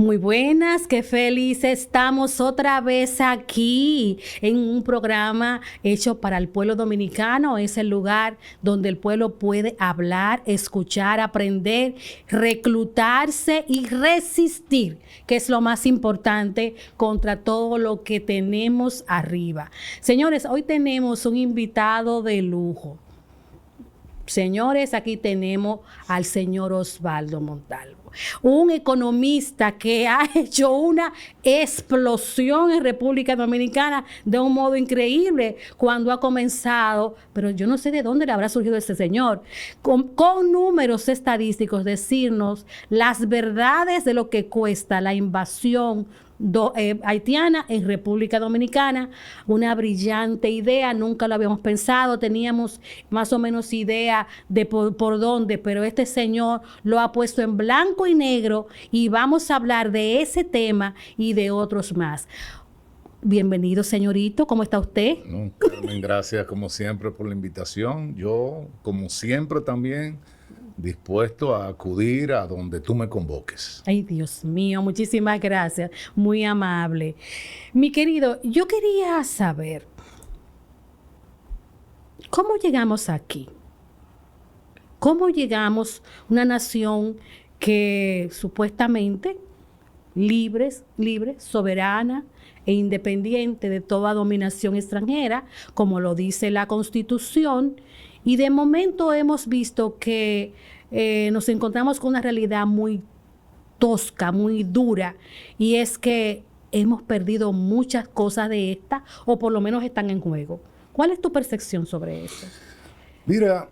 Muy buenas, qué feliz estamos otra vez aquí en un programa hecho para el pueblo dominicano. Es el lugar donde el pueblo puede hablar, escuchar, aprender, reclutarse y resistir, que es lo más importante contra todo lo que tenemos arriba. Señores, hoy tenemos un invitado de lujo. Señores, aquí tenemos al señor Osvaldo Montalvo, un economista que ha hecho una explosión en República Dominicana de un modo increíble cuando ha comenzado, pero yo no sé de dónde le habrá surgido ese señor, con números estadísticos, decirnos las verdades de lo que cuesta la invasión haitiana en República Dominicana. Una brillante idea, nunca lo habíamos pensado, teníamos más o menos idea de por dónde, pero este señor lo ha puesto en blanco y negro y vamos a hablar de ese tema y de otros más. Bienvenido, señorito, ¿cómo está usted? No, Carmen, gracias como siempre por la invitación. Yo, como siempre también, dispuesto a acudir a donde tú me convoques. Ay, Dios mío, muchísimas gracias, muy amable. Mi querido, yo quería saber, ¿cómo llegamos aquí? ¿Cómo llegamos a una nación que supuestamente libre, soberana e independiente de toda dominación extranjera, como lo dice la Constitución? Y de momento hemos visto que nos encontramos con una realidad muy tosca, muy dura, y es que hemos perdido muchas cosas de estas, o por lo menos están en juego. ¿Cuál es tu percepción sobre eso? Mira,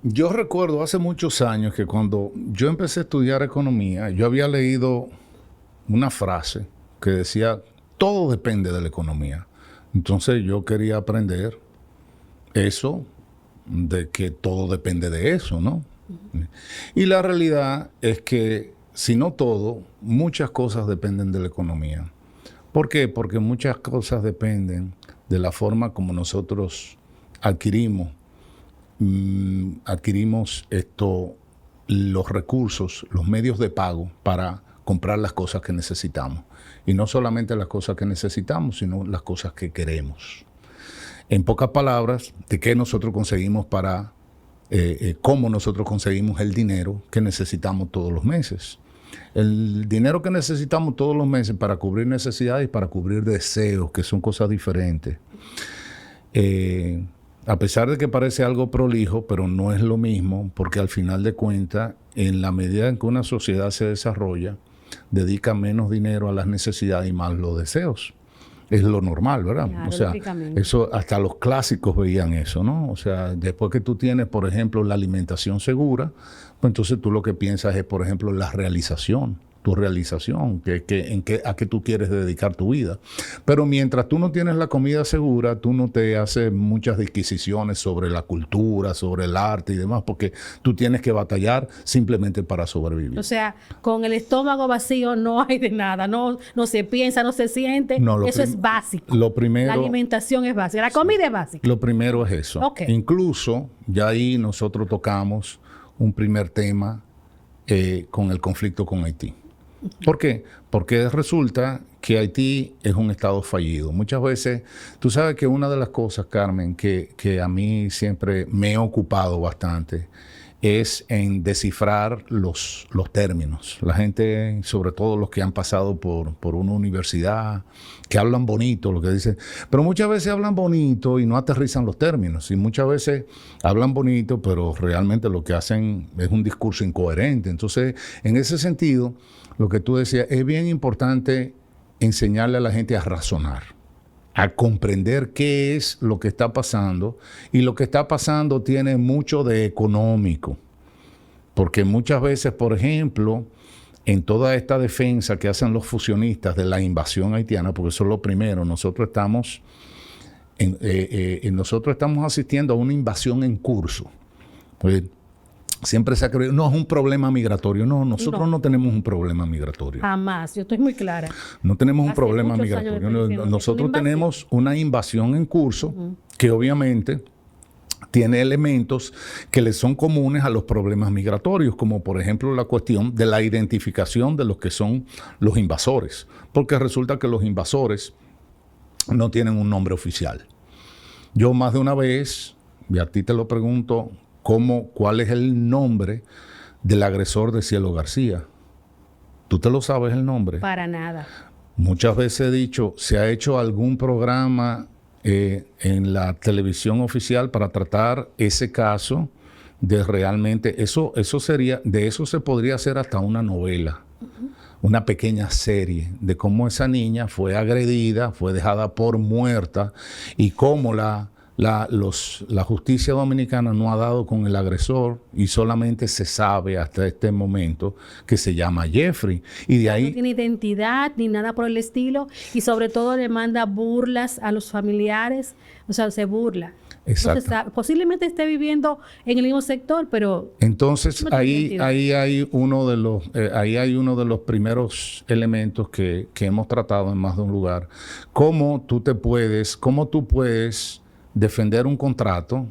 yo recuerdo hace muchos años que cuando yo empecé a estudiar economía, yo había leído una frase que decía, todo depende de la economía. Entonces yo quería aprender eso, de que todo depende de eso, ¿no? Y la realidad es que, si no todo, muchas cosas dependen de la economía. ¿Por qué? Porque muchas cosas dependen de la forma como nosotros adquirimos los recursos, los medios de pago para comprar las cosas que necesitamos. Y no solamente las cosas que necesitamos, sino las cosas que queremos. En pocas palabras, de qué nosotros conseguimos cómo nosotros conseguimos el dinero que necesitamos todos los meses. El dinero que necesitamos todos los meses para cubrir necesidades y para cubrir deseos, que son cosas diferentes. A pesar de que parece algo prolijo, pero no es lo mismo, porque al final de cuentas, en la medida en que una sociedad se desarrolla, dedica menos dinero a las necesidades y más los deseos. Es lo normal, ¿verdad? Claro, o sea, eso hasta los clásicos veían eso, ¿no? O sea, después que tú tienes, por ejemplo, la alimentación segura, pues entonces tú lo que piensas es, por ejemplo, la realización, tu realización, a qué tú quieres dedicar tu vida. Pero mientras tú no tienes la comida segura, tú no te haces muchas disquisiciones sobre la cultura, sobre el arte y demás, porque tú tienes que batallar simplemente para sobrevivir. O sea, con el estómago vacío no hay de nada, no se piensa, no se siente, no, eso es básico. Lo primero, la alimentación es básica, la comida es básica. Lo primero es eso. Okay. Incluso, ya ahí nosotros tocamos un primer tema con el conflicto con Haití. ¿Por qué? Porque resulta que Haití es un estado fallido. Muchas veces, tú sabes que una de las cosas, Carmen, que a mí siempre me he ocupado bastante es en descifrar los términos. La gente, sobre todo los que han pasado por una universidad, que hablan bonito, lo que dicen, pero muchas veces hablan bonito y no aterrizan los términos. Y muchas veces hablan bonito, pero realmente lo que hacen es un discurso incoherente. Entonces, en ese sentido, lo que tú decías, es bien importante enseñarle a la gente a razonar, a comprender qué es lo que está pasando, y lo que está pasando tiene mucho de económico, porque muchas veces, por ejemplo, en toda esta defensa que hacen los fusionistas de la invasión haitiana, porque eso es lo primero, nosotros estamos asistiendo a una invasión en curso. Pues, siempre se ha creído, no es un problema migratorio. No, nosotros no tenemos un problema migratorio. Jamás, yo estoy muy clara. No tenemos un problema migratorio. Nosotros tenemos una invasión en curso que obviamente tiene elementos que le son comunes a los problemas migratorios, como por ejemplo la cuestión de la identificación de los que son los invasores, porque resulta que los invasores no tienen un nombre oficial. Yo más de una vez, y a ti te lo pregunto, ¿cuál es el nombre del agresor de Cielo García? ¿Tú te lo sabes el nombre? Para nada. Muchas veces he dicho, ¿se ha hecho algún programa en la televisión oficial para tratar ese caso de realmente, eso sería, de eso se podría hacer hasta una novela, una pequeña serie de cómo esa niña fue agredida, fue dejada por muerta y cómo la justicia dominicana no ha dado con el agresor y solamente se sabe hasta este momento que se llama Jeffrey. Y de ahí... No tiene identidad ni nada por el estilo y sobre todo le manda burlas a los familiares, o sea, se burla. Exacto. No se sabe, posiblemente esté viviendo en el mismo sector, pero... Entonces no ahí hay uno de los primeros elementos que hemos tratado en más de un lugar. Cómo tú puedes defender un contrato,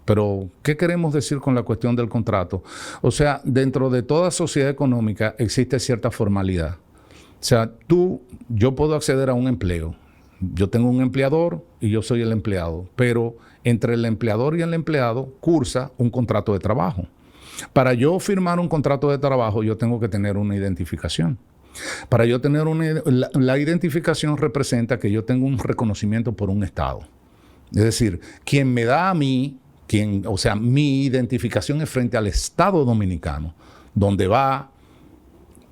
pero ¿qué queremos decir con la cuestión del contrato? O sea, dentro de toda sociedad económica existe cierta formalidad. O sea, yo puedo acceder a un empleo. Yo tengo un empleador y yo soy el empleado, pero entre el empleador y el empleado cursa un contrato de trabajo. Para yo firmar un contrato de trabajo, yo tengo que tener una identificación. Para yo tener la identificación representa que yo tengo un reconocimiento por un Estado. Es decir, quien me da a mí, mi identificación es frente al Estado dominicano, donde va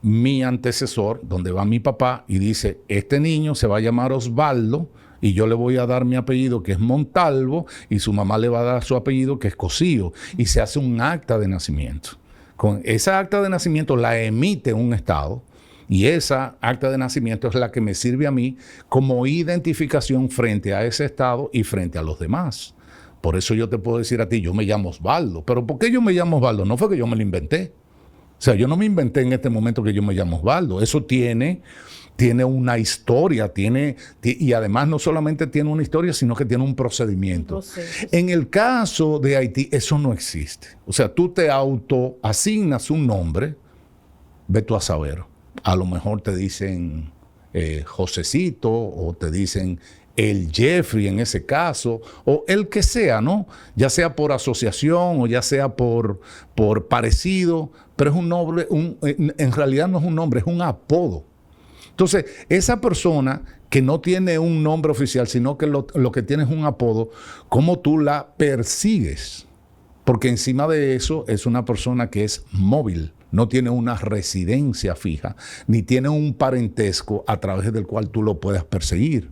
mi antecesor, donde va mi papá y dice, este niño se va a llamar Osvaldo y yo le voy a dar mi apellido que es Montalvo y su mamá le va a dar su apellido que es Cosío y se hace un acta de nacimiento. Con esa acta de nacimiento la emite un Estado. Y esa acta de nacimiento es la que me sirve a mí como identificación frente a ese Estado y frente a los demás. Por eso yo te puedo decir a ti, yo me llamo Osvaldo. ¿Pero por qué yo me llamo Osvaldo? No fue que yo me lo inventé. O sea, yo no me inventé en este momento que yo me llamo Osvaldo. Eso tiene una historia, y además no solamente tiene una historia, sino que tiene un procedimiento. En el caso de Haití, eso no existe. O sea, tú te autoasignas un nombre, ve tú a saber. A lo mejor te dicen Josecito o te dicen el Jeffrey en ese caso, o el que sea, ¿no? Ya sea por asociación o ya sea por parecido, pero es un nombre, en realidad no es un nombre, es un apodo. Entonces, esa persona que no tiene un nombre oficial, sino que lo que tiene es un apodo, ¿cómo tú la persigues? Porque encima de eso es una persona que es móvil. No tiene una residencia fija, ni tiene un parentesco a través del cual tú lo puedas perseguir.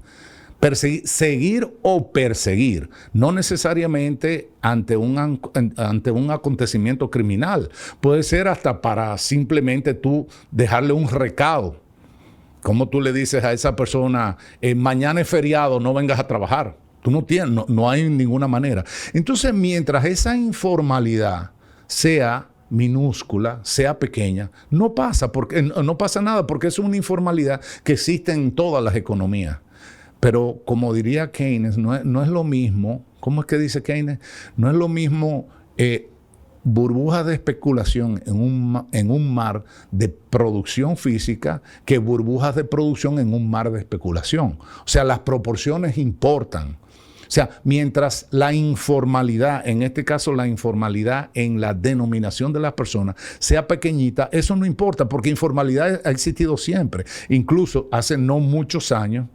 Seguir o perseguir, no necesariamente ante un acontecimiento criminal. Puede ser hasta para simplemente tú dejarle un recado. Como tú le dices a esa persona, mañana es feriado, no vengas a trabajar. Tú no hay ninguna manera. Entonces, mientras esa informalidad sea minúscula, sea pequeña, no pasa nada porque es una informalidad que existe en todas las economías. Pero como diría Keynes, no es lo mismo, ¿cómo es que dice Keynes? No es lo mismo burbujas de especulación en un mar de producción física que burbujas de producción en un mar de especulación. O sea, las proporciones importan. O sea, mientras la informalidad, en este caso la informalidad en la denominación de las personas, sea pequeñita, eso no importa, porque informalidad ha existido siempre. Incluso hace no muchos años,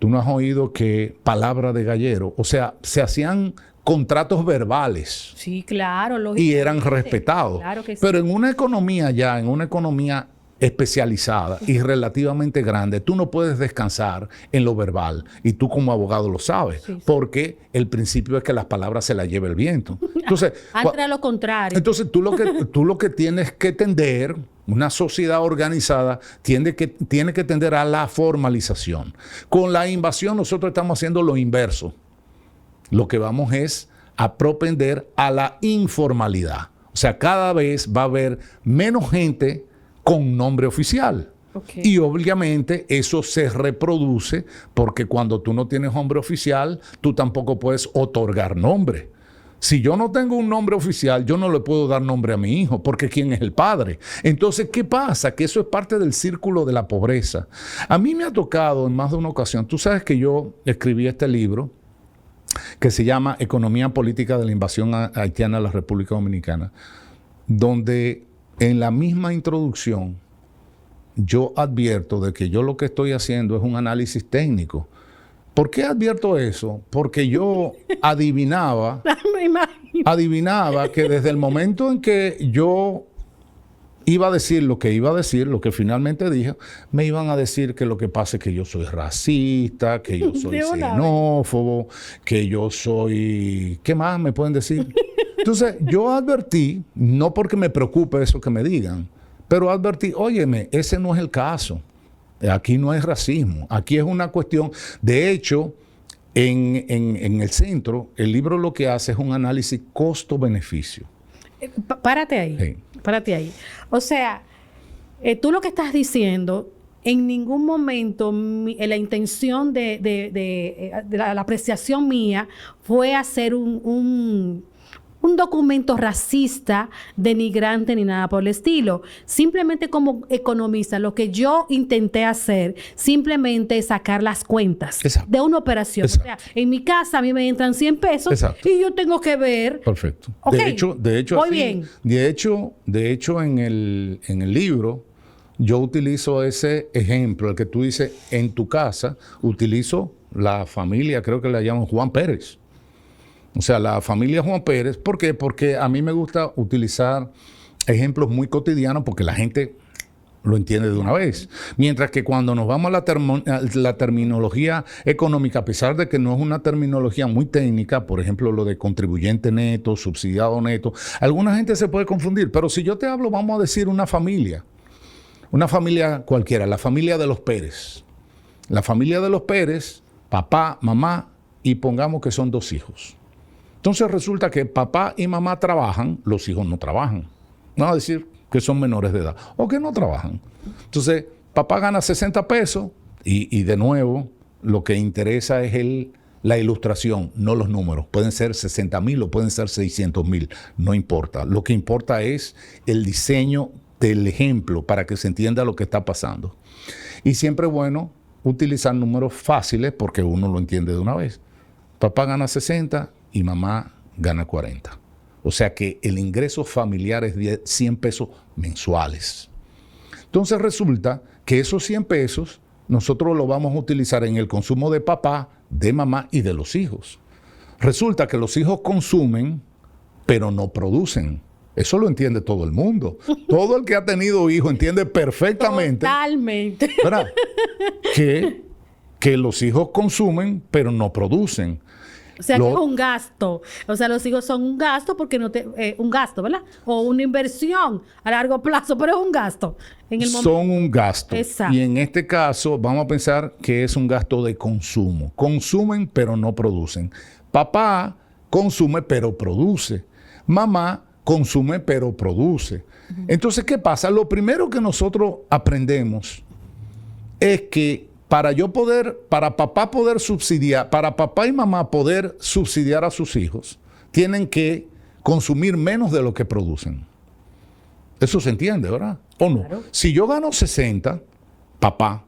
tú no has oído que palabra de gallero, o sea, se hacían contratos verbales. Sí, claro. Y eran respetados. Claro que sí. Pero en una economía especializada y relativamente grande, tú no puedes descansar en lo verbal y tú como abogado lo sabes, porque el principio es que las palabras se las lleva el viento. Entonces, antes lo contrario. Entonces tú lo que tienes que tender, una sociedad organizada tiene que tender a la formalización. Con la invasión nosotros estamos haciendo lo inverso. Lo que vamos es a propender a la informalidad. O sea, cada vez va a haber menos gente con nombre oficial. Okay. Y obviamente eso se reproduce porque cuando tú no tienes nombre oficial, tú tampoco puedes otorgar nombre. Si yo no tengo un nombre oficial, yo no le puedo dar nombre a mi hijo, porque ¿quién es el padre? Entonces, ¿qué pasa? Que eso es parte del círculo de la pobreza. A mí me ha tocado en más de una ocasión, tú sabes que yo escribí este libro que se llama Economía Política de la Invasión Haitiana a la República Dominicana, donde en la misma introducción yo advierto de que yo lo que estoy haciendo es un análisis técnico. ¿Por qué advierto eso? Porque yo adivinaba que desde el momento en que yo iba a decir lo que iba a decir, lo que finalmente dije, me iban a decir que lo que pasa es que yo soy racista, que yo soy xenófobo, que yo soy... ¿Qué más me pueden decir? Entonces, yo advertí, no porque me preocupe eso que me digan, pero advertí, óyeme, ese no es el caso. Aquí no hay racismo, aquí es una cuestión. De hecho, en el centro, el libro lo que hace es un análisis costo-beneficio. Párate ahí, sí. Párate ahí. O sea, tú lo que estás diciendo, en ningún momento la intención de la apreciación mía fue hacer un documento racista, denigrante ni nada por el estilo. Simplemente como economista, lo que yo intenté hacer simplemente es sacar las cuentas de una operación. Exacto. O sea, en mi casa a mí me entran 100 pesos. Exacto. Y yo tengo que ver... Perfecto. Okay. De hecho, voy así, bien. De hecho en el libro yo utilizo ese ejemplo, el que tú dices en tu casa, utilizo la familia, creo que la llaman Juan Pérez. O sea, la familia Juan Pérez. ¿Por qué? Porque a mí me gusta utilizar ejemplos muy cotidianos porque la gente lo entiende de una vez. Mientras que cuando nos vamos a la terminología económica, a pesar de que no es una terminología muy técnica, por ejemplo, lo de contribuyente neto, subsidiado neto, alguna gente se puede confundir. Pero si yo te hablo, vamos a decir una familia cualquiera, la familia de los Pérez. La familia de los Pérez, papá, mamá, y pongamos que son 2 hijos. Entonces resulta que papá y mamá trabajan, los hijos no trabajan. No va a decir que son menores de edad o que no trabajan. Entonces, papá gana 60 pesos y de nuevo, lo que interesa es la ilustración, no los números. Pueden ser 60,000 o pueden ser 600,000, no importa. Lo que importa es el diseño del ejemplo para que se entienda lo que está pasando. Y siempre es bueno utilizar números fáciles porque uno lo entiende de una vez. Papá gana 60 y mamá gana 40. O sea que el ingreso familiar es de 100 pesos mensuales. Entonces resulta que esos 100 pesos nosotros los vamos a utilizar en el consumo de papá, de mamá y de los hijos. Resulta que los hijos consumen, pero no producen. Eso lo entiende todo el mundo. Todo el que ha tenido hijos entiende perfectamente. Totalmente. ¿Verdad? Que los hijos consumen, pero no producen. O sea, que es un gasto. O sea, los hijos son un gasto porque un gasto, ¿verdad? O una inversión a largo plazo, pero es un gasto. Son un gasto. Exacto. Y en este caso, vamos a pensar que es un gasto de consumo. Consumen, pero no producen. Papá consume, pero produce. Mamá consume, pero produce. Entonces, ¿qué pasa? Lo primero que nosotros aprendemos es que para papá y mamá poder subsidiar a sus hijos, tienen que consumir menos de lo que producen. Eso se entiende, ¿verdad? ¿O no? Claro. Si yo gano 60, papá,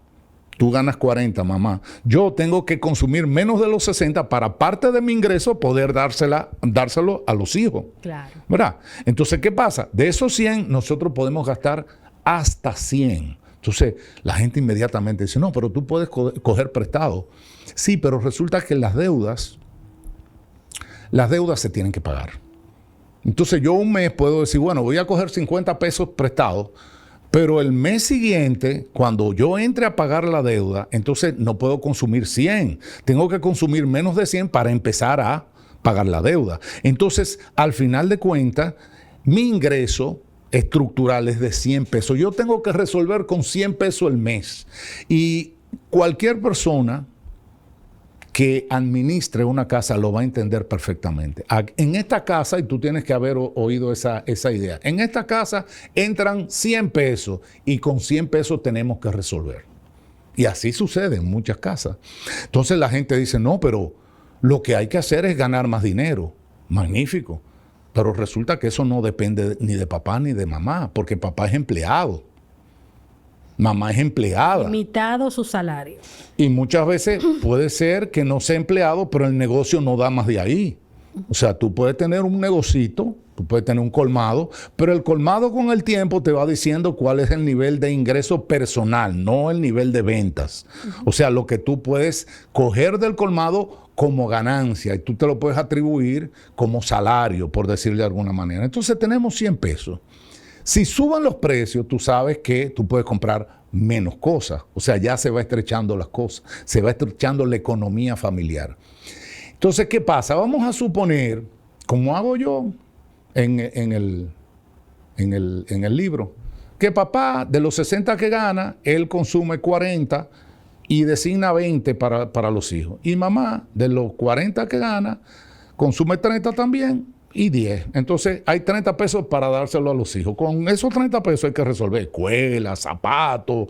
tú ganas 40, mamá, yo tengo que consumir menos de los 60 para parte de mi ingreso poder dárselo a los hijos. Claro. ¿Verdad? Entonces, ¿qué pasa? De esos 100, nosotros podemos gastar hasta 100. Entonces, la gente inmediatamente dice, no, pero tú puedes coger prestado. Sí, pero resulta que las deudas se tienen que pagar. Entonces, yo un mes puedo decir, bueno, voy a coger 50 pesos prestados, pero el mes siguiente, cuando yo entre a pagar la deuda, entonces no puedo consumir 100. Tengo que consumir menos de 100 para empezar a pagar la deuda. Entonces, al final de cuentas, mi ingreso estructural es de 100 pesos. Yo tengo que resolver con 100 pesos el mes. Y cualquier persona que administre una casa lo va a entender perfectamente. En esta casa, y tú tienes que haber oído esa idea, en esta casa entran 100 pesos y con 100 pesos tenemos que resolver. Y así sucede en muchas casas. Entonces la gente dice, no, pero lo que hay que hacer es ganar más dinero. magnífico. Pero resulta que eso no depende ni de papá ni de mamá, porque papá es empleado. Mamá es empleada. Limitado su salario. Y muchas veces puede ser que no sea empleado, pero el negocio no da más de ahí. O sea, tú puedes tener un negocito, tú puedes tener un colmado, pero el colmado con el tiempo te va diciendo cuál es el nivel de ingreso personal, no el nivel de ventas. O sea, lo que tú puedes coger del colmado como ganancia y tú te lo puedes atribuir como salario, por decirlo de alguna manera. Entonces tenemos 100 pesos. Si suban los precios, tú sabes que tú puedes comprar menos cosas. O sea, ya se va estrechando las cosas, se va estrechando la economía familiar. Entonces, ¿qué pasa? Vamos a suponer, como hago yo en el libro, que papá de los 60 que gana, él consume 40 y designa 20 para los hijos. Y mamá de los 40 que gana, consume 30 también y 10. Entonces hay 30 pesos para dárselo a los hijos. Con esos 30 pesos hay que resolver escuelas, zapatos,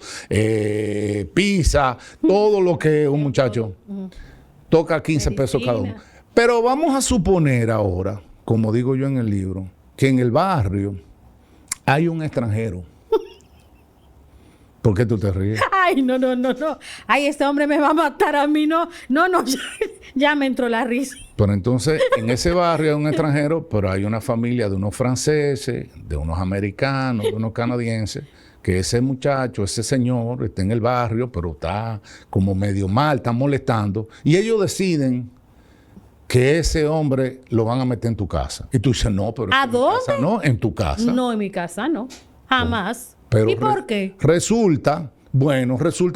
pizza, todo lo que un muchacho toca 15 pesos cada uno. Pero vamos a suponer ahora, como digo yo en el libro, que en el barrio hay un extranjero. ¿Por qué tú te ríes? Ay, no. Ay, este hombre me va a matar a mí. No, ya me entró la risa. Pero entonces, en ese barrio hay un extranjero, pero hay una familia de unos franceses, de unos americanos, de unos canadienses, que ese muchacho, ese señor, está en el barrio, pero está como medio mal, está molestando, y ellos deciden que ese hombre lo van a meter en tu casa. Y tú dices, no, pero ¿A en mi dónde? casa no, en tu casa. No, en mi casa no. Jamás. Pero ¿Y por qué? Resulta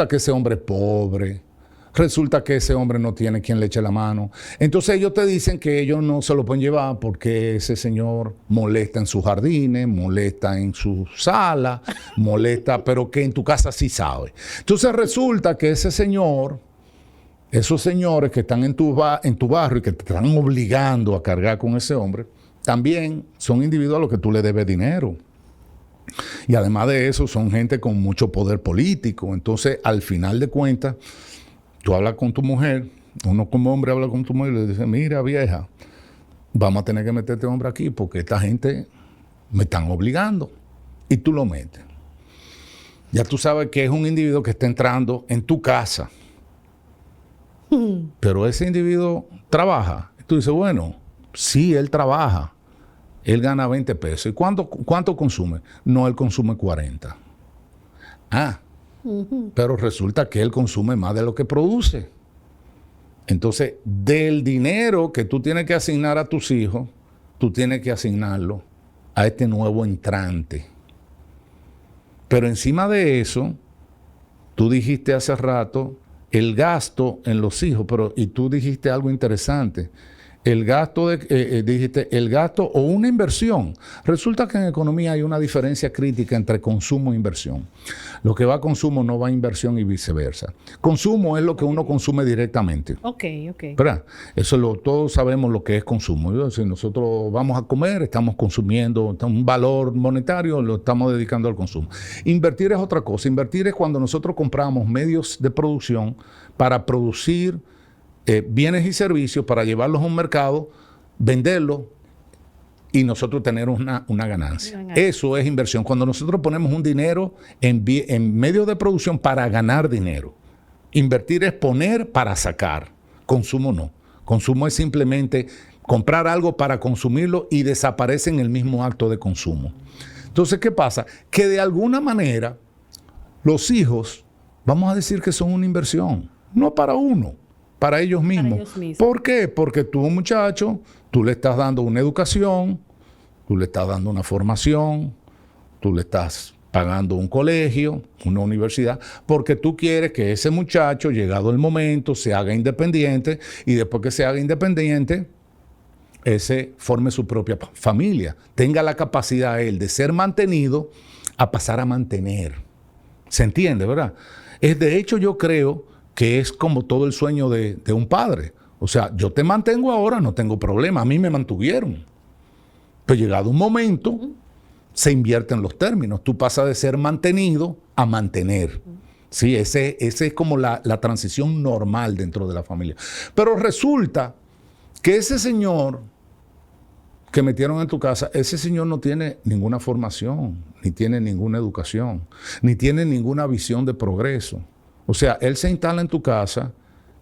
que ese hombre es pobre. Resulta que ese hombre no tiene quien le eche la mano. Entonces ellos te dicen que ellos no se lo pueden llevar porque ese señor molesta en sus jardines, molesta en su sala, molesta, pero que en tu casa sí sabe. Entonces resulta que ese señor, esos señores que están en tu barrio y que te están obligando a cargar con ese hombre, también son individuos a los que tú le debes dinero. Y además de eso, son gente con mucho poder político. Entonces, al final de cuentas, tú hablas con tu mujer, uno como hombre habla con tu mujer y le dice, mira vieja, vamos a tener que meter a este hombre aquí porque esta gente me están obligando. Y tú lo metes. Ya tú sabes que es un individuo que está entrando en tu casa. Pero ese individuo trabaja. Y tú dices, bueno, sí, él trabaja. Él gana 20 pesos. ¿Y cuánto consume? No, él consume 40. Pero resulta que él consume más de lo que produce. Entonces, del dinero que tú tienes que asignar a tus hijos, tú tienes que asignarlo a este nuevo entrante. Pero encima de eso, tú dijiste hace rato el gasto en los hijos, y tú dijiste algo interesante. El gasto, dijiste, el gasto o una inversión. Resulta que en economía hay una diferencia crítica entre consumo e inversión. Lo que va a consumo no va a inversión y viceversa. Consumo es lo que uno consume directamente. Ok. ¿Verdad? Eso todos sabemos lo que es consumo. Si nosotros vamos a comer, estamos consumiendo un valor monetario, lo estamos dedicando al consumo. Invertir es otra cosa. Invertir es cuando nosotros compramos medios de producción para producir bienes y servicios, para llevarlos a un mercado, venderlos y nosotros tener una ganancia. Eso es inversión. Cuando nosotros ponemos un dinero en medios de producción para ganar dinero. Invertir es poner para sacar. Consumo no. Consumo es simplemente comprar algo para consumirlo y desaparece en el mismo acto de consumo. Entonces, ¿qué pasa? Que de alguna manera los hijos, vamos a decir que son una inversión, no para uno, para ellos mismos. ¿Por qué? Porque tú, muchacho, tú le estás dando una educación, tú le estás dando una formación, tú le estás pagando un colegio, una universidad, porque tú quieres que ese muchacho, llegado el momento, se haga independiente y después que se haga independiente, ese forme su propia familia, tenga la capacidad él de ser mantenido a pasar a mantener. ¿Se entiende, verdad? De hecho, yo creo que es como todo el sueño de un padre. O sea, yo te mantengo ahora, no tengo problema. A mí me mantuvieron. Pero llegado un momento, se invierten los términos. Tú pasas de ser mantenido a mantener. Sí, ese es como la transición normal dentro de la familia. Pero resulta que ese señor que metieron en tu casa, ese señor no tiene ninguna formación, ni tiene ninguna educación, ni tiene ninguna visión de progreso. O sea, él se instala en tu casa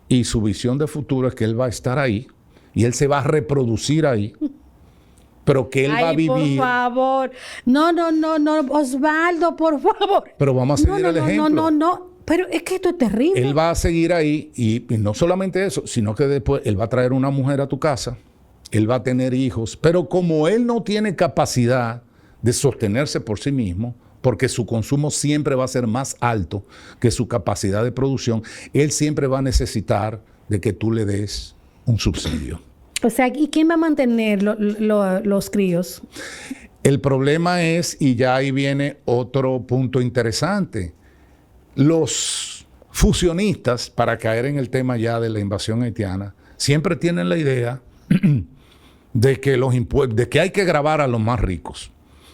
y su visión de futuro es que él va a estar ahí y él se va a reproducir ahí, pero que él va a vivir. Por favor. No, Osvaldo, por favor. Pero vamos a seguir el ejemplo. No. Pero es que esto es terrible. Él va a seguir ahí y no solamente eso, sino que después él va a traer una mujer a tu casa. Él va a tener hijos, pero como él no tiene capacidad de sostenerse por sí mismo, porque su consumo siempre va a ser más alto que su capacidad de producción, él siempre va a necesitar de que tú le des un subsidio. O sea, ¿y quién va a mantener los críos? El problema es, y ya ahí viene otro punto interesante, los fusionistas, para caer en el tema ya de la invasión haitiana, siempre tienen la idea de que hay que gravar a los más ricos.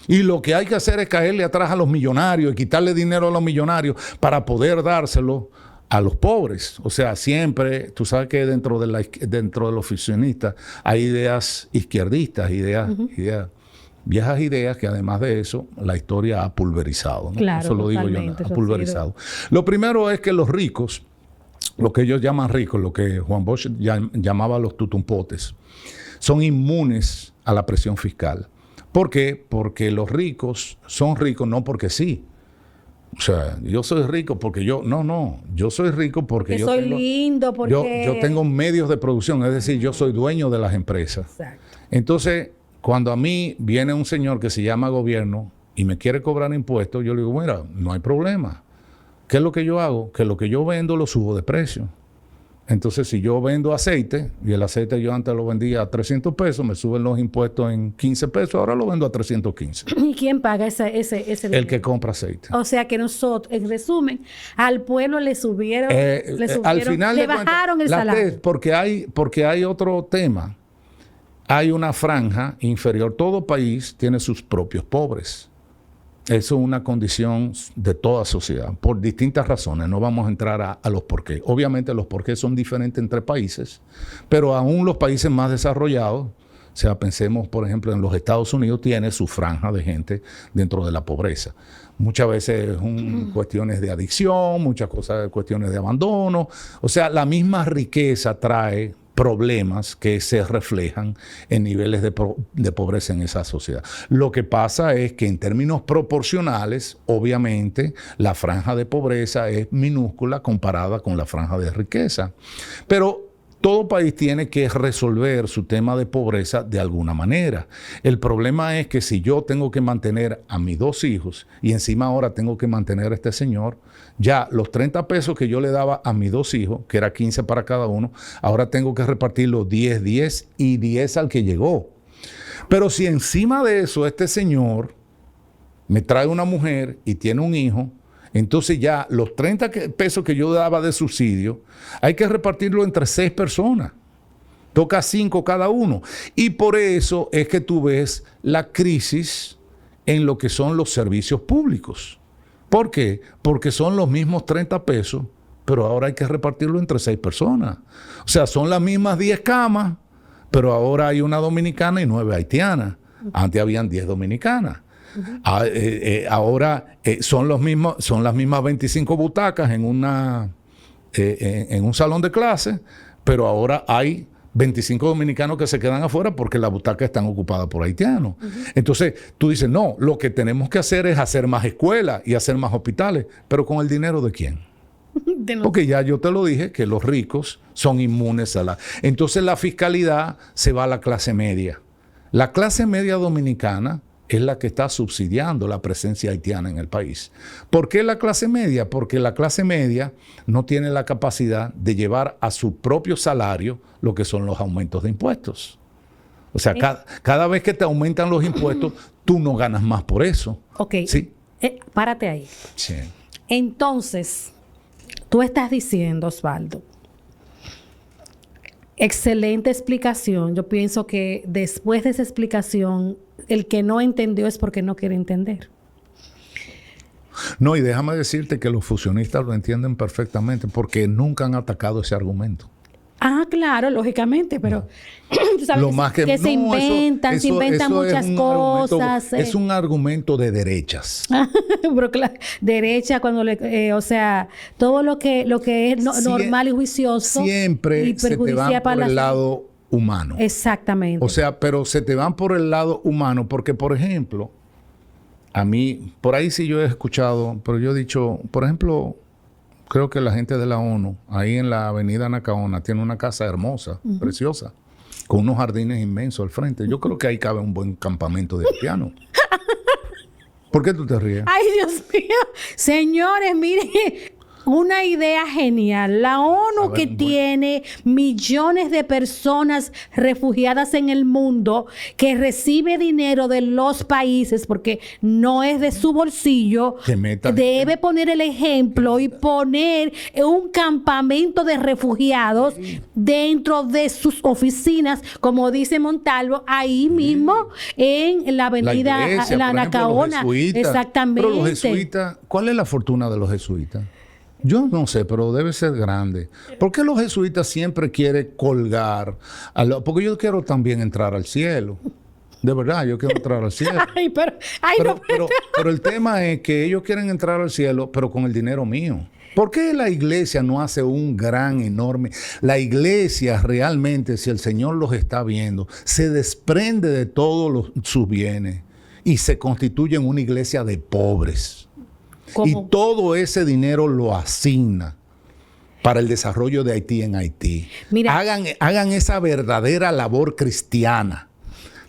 Y lo que hay que hacer es caerle atrás a los millonarios y quitarle dinero a los millonarios para poder dárselo a los pobres. O sea, siempre, tú sabes que dentro de los fusionistas hay ideas izquierdistas, viejas ideas que además de eso la historia ha pulverizado, ¿no? Claro, eso lo digo yo, ha pulverizado. Lo primero es que los ricos, lo que ellos llaman ricos, lo que Juan Bosch llamaba los tutumpotes, son inmunes a la presión fiscal. ¿Por qué? Porque los ricos son ricos no porque sí. O sea, yo soy rico porque yo soy rico porque yo soy tengo, lindo, porque yo tengo medios de producción, es decir, yo soy dueño de las empresas. Exacto. Entonces, cuando a mí viene un señor que se llama gobierno y me quiere cobrar impuestos, yo le digo, mira, no hay problema. ¿Qué es lo que yo hago? Que lo que yo vendo lo subo de precio. Entonces, si yo vendo aceite, y el aceite yo antes lo vendía a 300 pesos, me suben los impuestos en 15 pesos, ahora lo vendo a 315. ¿Y quién paga ese dinero? El que compra aceite. O sea que nosotros, en resumen, al pueblo le subieron, al final le bajaron el salario. Porque hay otro tema. Hay una franja inferior. Todo país tiene sus propios pobres. Eso es una condición de toda sociedad, por distintas razones. No vamos a entrar a los porqués. Obviamente los porqués son diferentes entre países, pero aún los países más desarrollados, o sea, pensemos, por ejemplo, en los Estados Unidos, tiene su franja de gente dentro de la pobreza. Muchas veces cuestiones de adicción, muchas cosas, cuestiones de abandono. O sea, la misma riqueza trae problemas que se reflejan en niveles de pobreza en esa sociedad. Lo que pasa es que en términos proporcionales, obviamente, la franja de pobreza es minúscula comparada con la franja de riqueza. Pero todo país tiene que resolver su tema de pobreza de alguna manera. El problema es que si yo tengo que mantener a mis 2 hijos y encima ahora tengo que mantener a este señor, ya los 30 pesos que yo le daba a mis 2 hijos, que era 15 para cada uno, ahora tengo que repartirlos 10, 10 y 10 al que llegó. Pero si encima de eso este señor me trae una mujer y tiene un hijo, entonces ya los 30 pesos que yo daba de subsidio, hay que repartirlo entre 6 personas. Toca 5 cada uno. Y por eso es que tú ves la crisis en lo que son los servicios públicos. ¿Por qué? Porque son los mismos 30 pesos, pero ahora hay que repartirlo entre 6 personas. O sea, son las mismas 10 camas, pero ahora hay una dominicana y 9 haitianas. Antes habían 10 dominicanas. Ahora son las mismas 25 butacas en un salón de clase, pero ahora hay 25 dominicanos que se quedan afuera porque las butacas están ocupadas por haitianos. Entonces tú dices, no, lo que tenemos que hacer es hacer más escuelas y hacer más hospitales, pero ¿con el dinero de quién? Porque ya yo te lo dije, que los ricos son inmunes a la... Entonces la fiscalidad se va a la clase media. La clase media dominicana es la que está subsidiando la presencia haitiana en el país. ¿Por qué la clase media? Porque la clase media no tiene la capacidad de llevar a su propio salario lo que son los aumentos de impuestos. O sea, cada vez que te aumentan los impuestos, tú no ganas más por eso. Ok, ¿sí? Párate ahí. Sí. Entonces, tú estás diciendo, Osvaldo, excelente explicación. Yo pienso que después de esa explicación, el que no entendió es porque no quiere entender. No, y déjame decirte que los fusionistas lo entienden perfectamente porque nunca han atacado ese argumento. Ah, claro, lógicamente, pero tú sabes Lo más que se no, inventan, se inventan eso es muchas un cosas. argumento, es un argumento de derechas. Pero derecha, cuando o sea, todo lo que es normal y juicioso Siempre y se te perjudicial van para por la el lado humano. Exactamente. O sea, pero se te van por el lado humano porque, por ejemplo, a mí, por ahí sí yo he escuchado, pero yo he dicho, por ejemplo, creo que la gente de la ONU, ahí en la avenida Nacaona, tiene una casa hermosa, preciosa, con unos jardines inmensos al frente. Yo creo que ahí cabe un buen campamento de haitianos. ¿Por qué tú te ríes? Ay, Dios mío. Señores, miren, una idea genial. La ONU que tiene millones de personas refugiadas en el mundo, que recibe dinero de los países porque no es de su bolsillo, debe poner el ejemplo y poner un campamento de refugiados dentro de sus oficinas, como dice Montalvo, ahí mismo en la avenida la Nacaona. Exactamente. Pero los jesuitas, ¿cuál es la fortuna de los jesuitas? Yo no sé, pero debe ser grande. ¿Por qué los jesuitas siempre quieren colgar? Porque yo quiero también entrar al cielo. De verdad, yo quiero entrar al cielo. Pero el tema es que ellos quieren entrar al cielo, pero con el dinero mío. ¿Por qué la iglesia no hace un gran, enorme? La iglesia realmente, si el Señor los está viendo, se desprende de todos sus bienes y se constituye en una iglesia de pobres. ¿Cómo? Y todo ese dinero lo asigna para el desarrollo de Haití en Haití. Mira, hagan esa verdadera labor cristiana.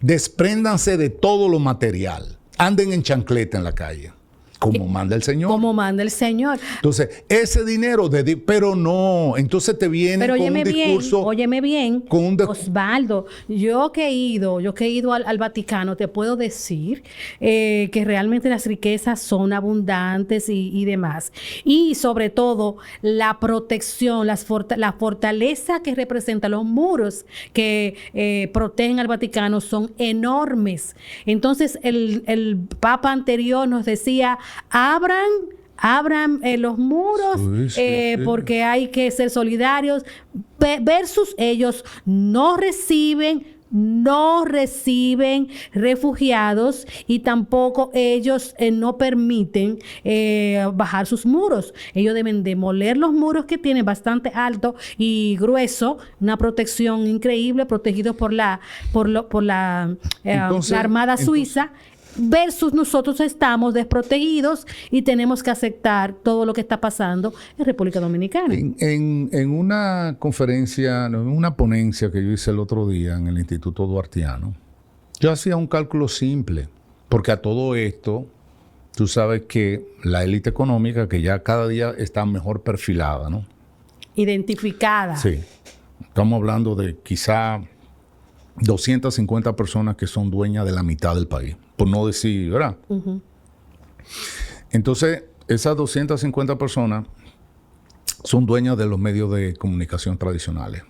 Despréndanse de todo lo material. Anden en chancleta en la calle. Como manda el Señor. Como manda el Señor. Entonces, ese dinero, pero no. Entonces te viene con un discurso. Óyeme bien, Osvaldo. Yo que he ido al Vaticano, te puedo decir que realmente las riquezas son abundantes y demás. Y sobre todo, la protección, la fortaleza que representan los muros que protegen al Vaticano son enormes. Entonces, el Papa anterior nos decía, abran los muros porque hay que ser solidarios versus ellos no reciben refugiados y tampoco ellos no permiten bajar sus muros. Ellos deben demoler los muros que tienen bastante alto y grueso, una protección increíble, protegidos por la Armada Suiza. Versus nosotros estamos desprotegidos y tenemos que aceptar todo lo que está pasando en República Dominicana. En una conferencia, en una ponencia que yo hice el otro día en el Instituto Duartiano, yo hacía un cálculo simple, porque a todo esto, tú sabes que la élite económica, que ya cada día está mejor perfilada, ¿no? Identificada. Sí. Estamos hablando de quizá 250 personas que son dueñas de la mitad del país, por no decir, ¿verdad? Uh-huh. Entonces, esas 250 personas son dueñas de los medios de comunicación tradicionales.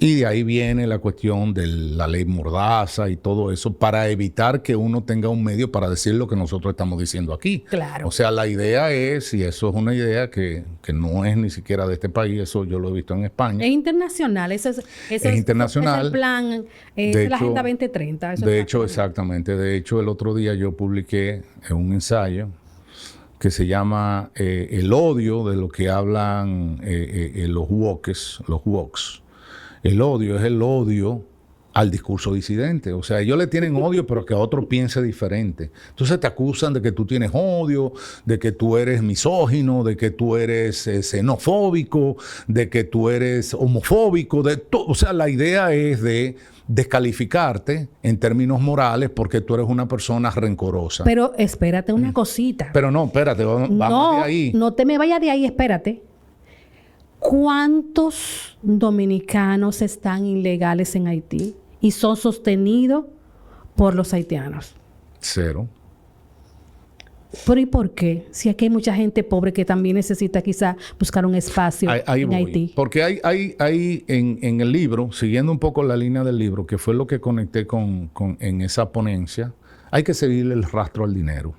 Y de ahí viene la cuestión de la ley Mordaza y todo eso para evitar que uno tenga un medio para decir lo que nosotros estamos diciendo aquí. Claro. O sea, la idea es, y eso es una idea que no es ni siquiera de este país, eso yo lo he visto en España. Es internacional, es internacional. Es el plan, es la Agenda 2030. De hecho, exactamente. De hecho, el otro día yo publiqué un ensayo que se llama El odio de lo que hablan los wokes. El odio es el odio al discurso disidente. O sea, ellos le tienen odio, pero que a otro piense diferente. Entonces te acusan de que tú tienes odio, de que tú eres misógino, de que tú eres xenofóbico, de que tú eres homofóbico. O sea, la idea es de descalificarte en términos morales porque tú eres una persona rencorosa. Pero espérate una cosita. Pero no, espérate, vamos de ahí. No te me vayas de ahí, espérate. ¿Cuántos dominicanos están ilegales en Haití y son sostenidos por los haitianos? 0. ¿Pero y por qué? Si aquí hay mucha gente pobre que también necesita quizá buscar un espacio en Haití. Porque hay en el libro, siguiendo un poco la línea del libro, que fue lo que conecté en esa ponencia, hay que seguirle el rastro al dinero.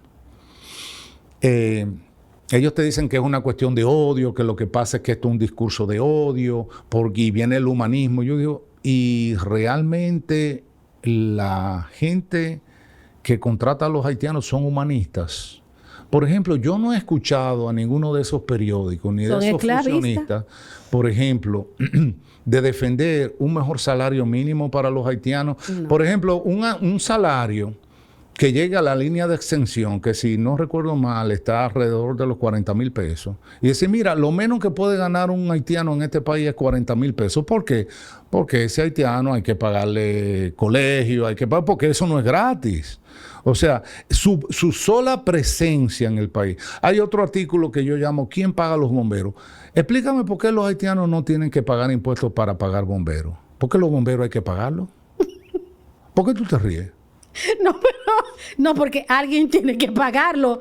Ellos te dicen que es una cuestión de odio, que lo que pasa es que esto es un discurso de odio, porque viene el humanismo. Yo digo, y realmente la gente que contrata a los haitianos son humanistas. Por ejemplo, yo no he escuchado a ninguno de esos periódicos ni de esos funcionistas, por ejemplo, de defender un mejor salario mínimo para los haitianos. No. Por ejemplo, un salario que llega a la línea de extensión, que si no recuerdo mal, está alrededor de los 40,000 pesos. Y decir, mira, lo menos que puede ganar un haitiano en este país es 40,000 pesos. ¿Por qué? Porque ese haitiano hay que pagarle colegio, hay que pagar, porque eso no es gratis. O sea, su sola presencia en el país. Hay otro artículo que yo llamo ¿Quién paga los bomberos? Explícame por qué los haitianos no tienen que pagar impuestos para pagar bomberos. ¿Por qué los bomberos hay que pagarlos? ¿Por qué tú te ríes? No, porque alguien tiene que pagarlo.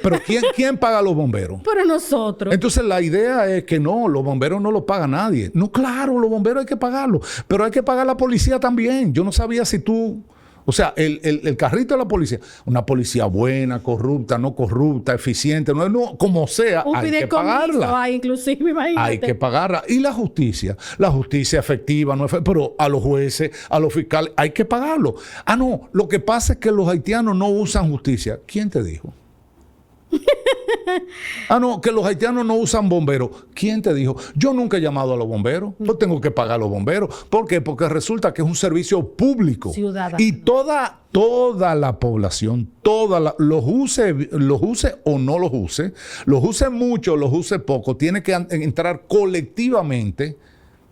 Pero ¿quién paga a los bomberos? Pero nosotros. Entonces la idea es que no, los bomberos no los paga nadie. No, claro, los bomberos hay que pagarlos, pero hay que pagar a la policía también. Yo no sabía si tú... O sea, el carrito de la policía, una policía buena, corrupta, no corrupta, eficiente, no como sea, hay que pagarla. Inclusive, imagínate. Hay que pagarla. Y la justicia efectiva, no efectiva, pero a los jueces, a los fiscales, hay que pagarlo. Ah, no, lo que pasa es que los haitianos no usan justicia. ¿Quién te dijo? Ah, no, que los haitianos no usan bomberos. ¿Quién te dijo? Yo nunca he llamado a los bomberos. Yo tengo que pagar a los bomberos. ¿Por qué? Porque resulta que es un servicio público. Ciudadano. Y toda la población, los use o no los use mucho, los use poco, tiene que entrar colectivamente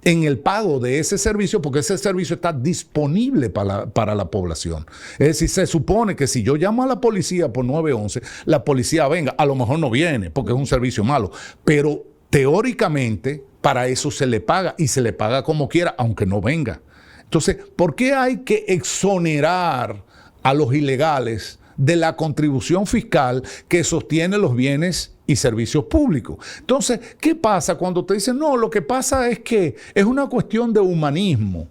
en el pago de ese servicio, porque ese servicio está disponible para la población. Es decir, se supone que si yo llamo a la policía por 911, la policía venga. A lo mejor no viene, porque es un servicio malo, pero teóricamente para eso se le paga, y se le paga como quiera, aunque no venga. Entonces, ¿por qué hay que exonerar a los ilegales de la contribución fiscal que sostiene los bienes y servicios públicos? Entonces, ¿qué pasa cuando te dicen, no, lo que pasa es que es una cuestión de humanismo,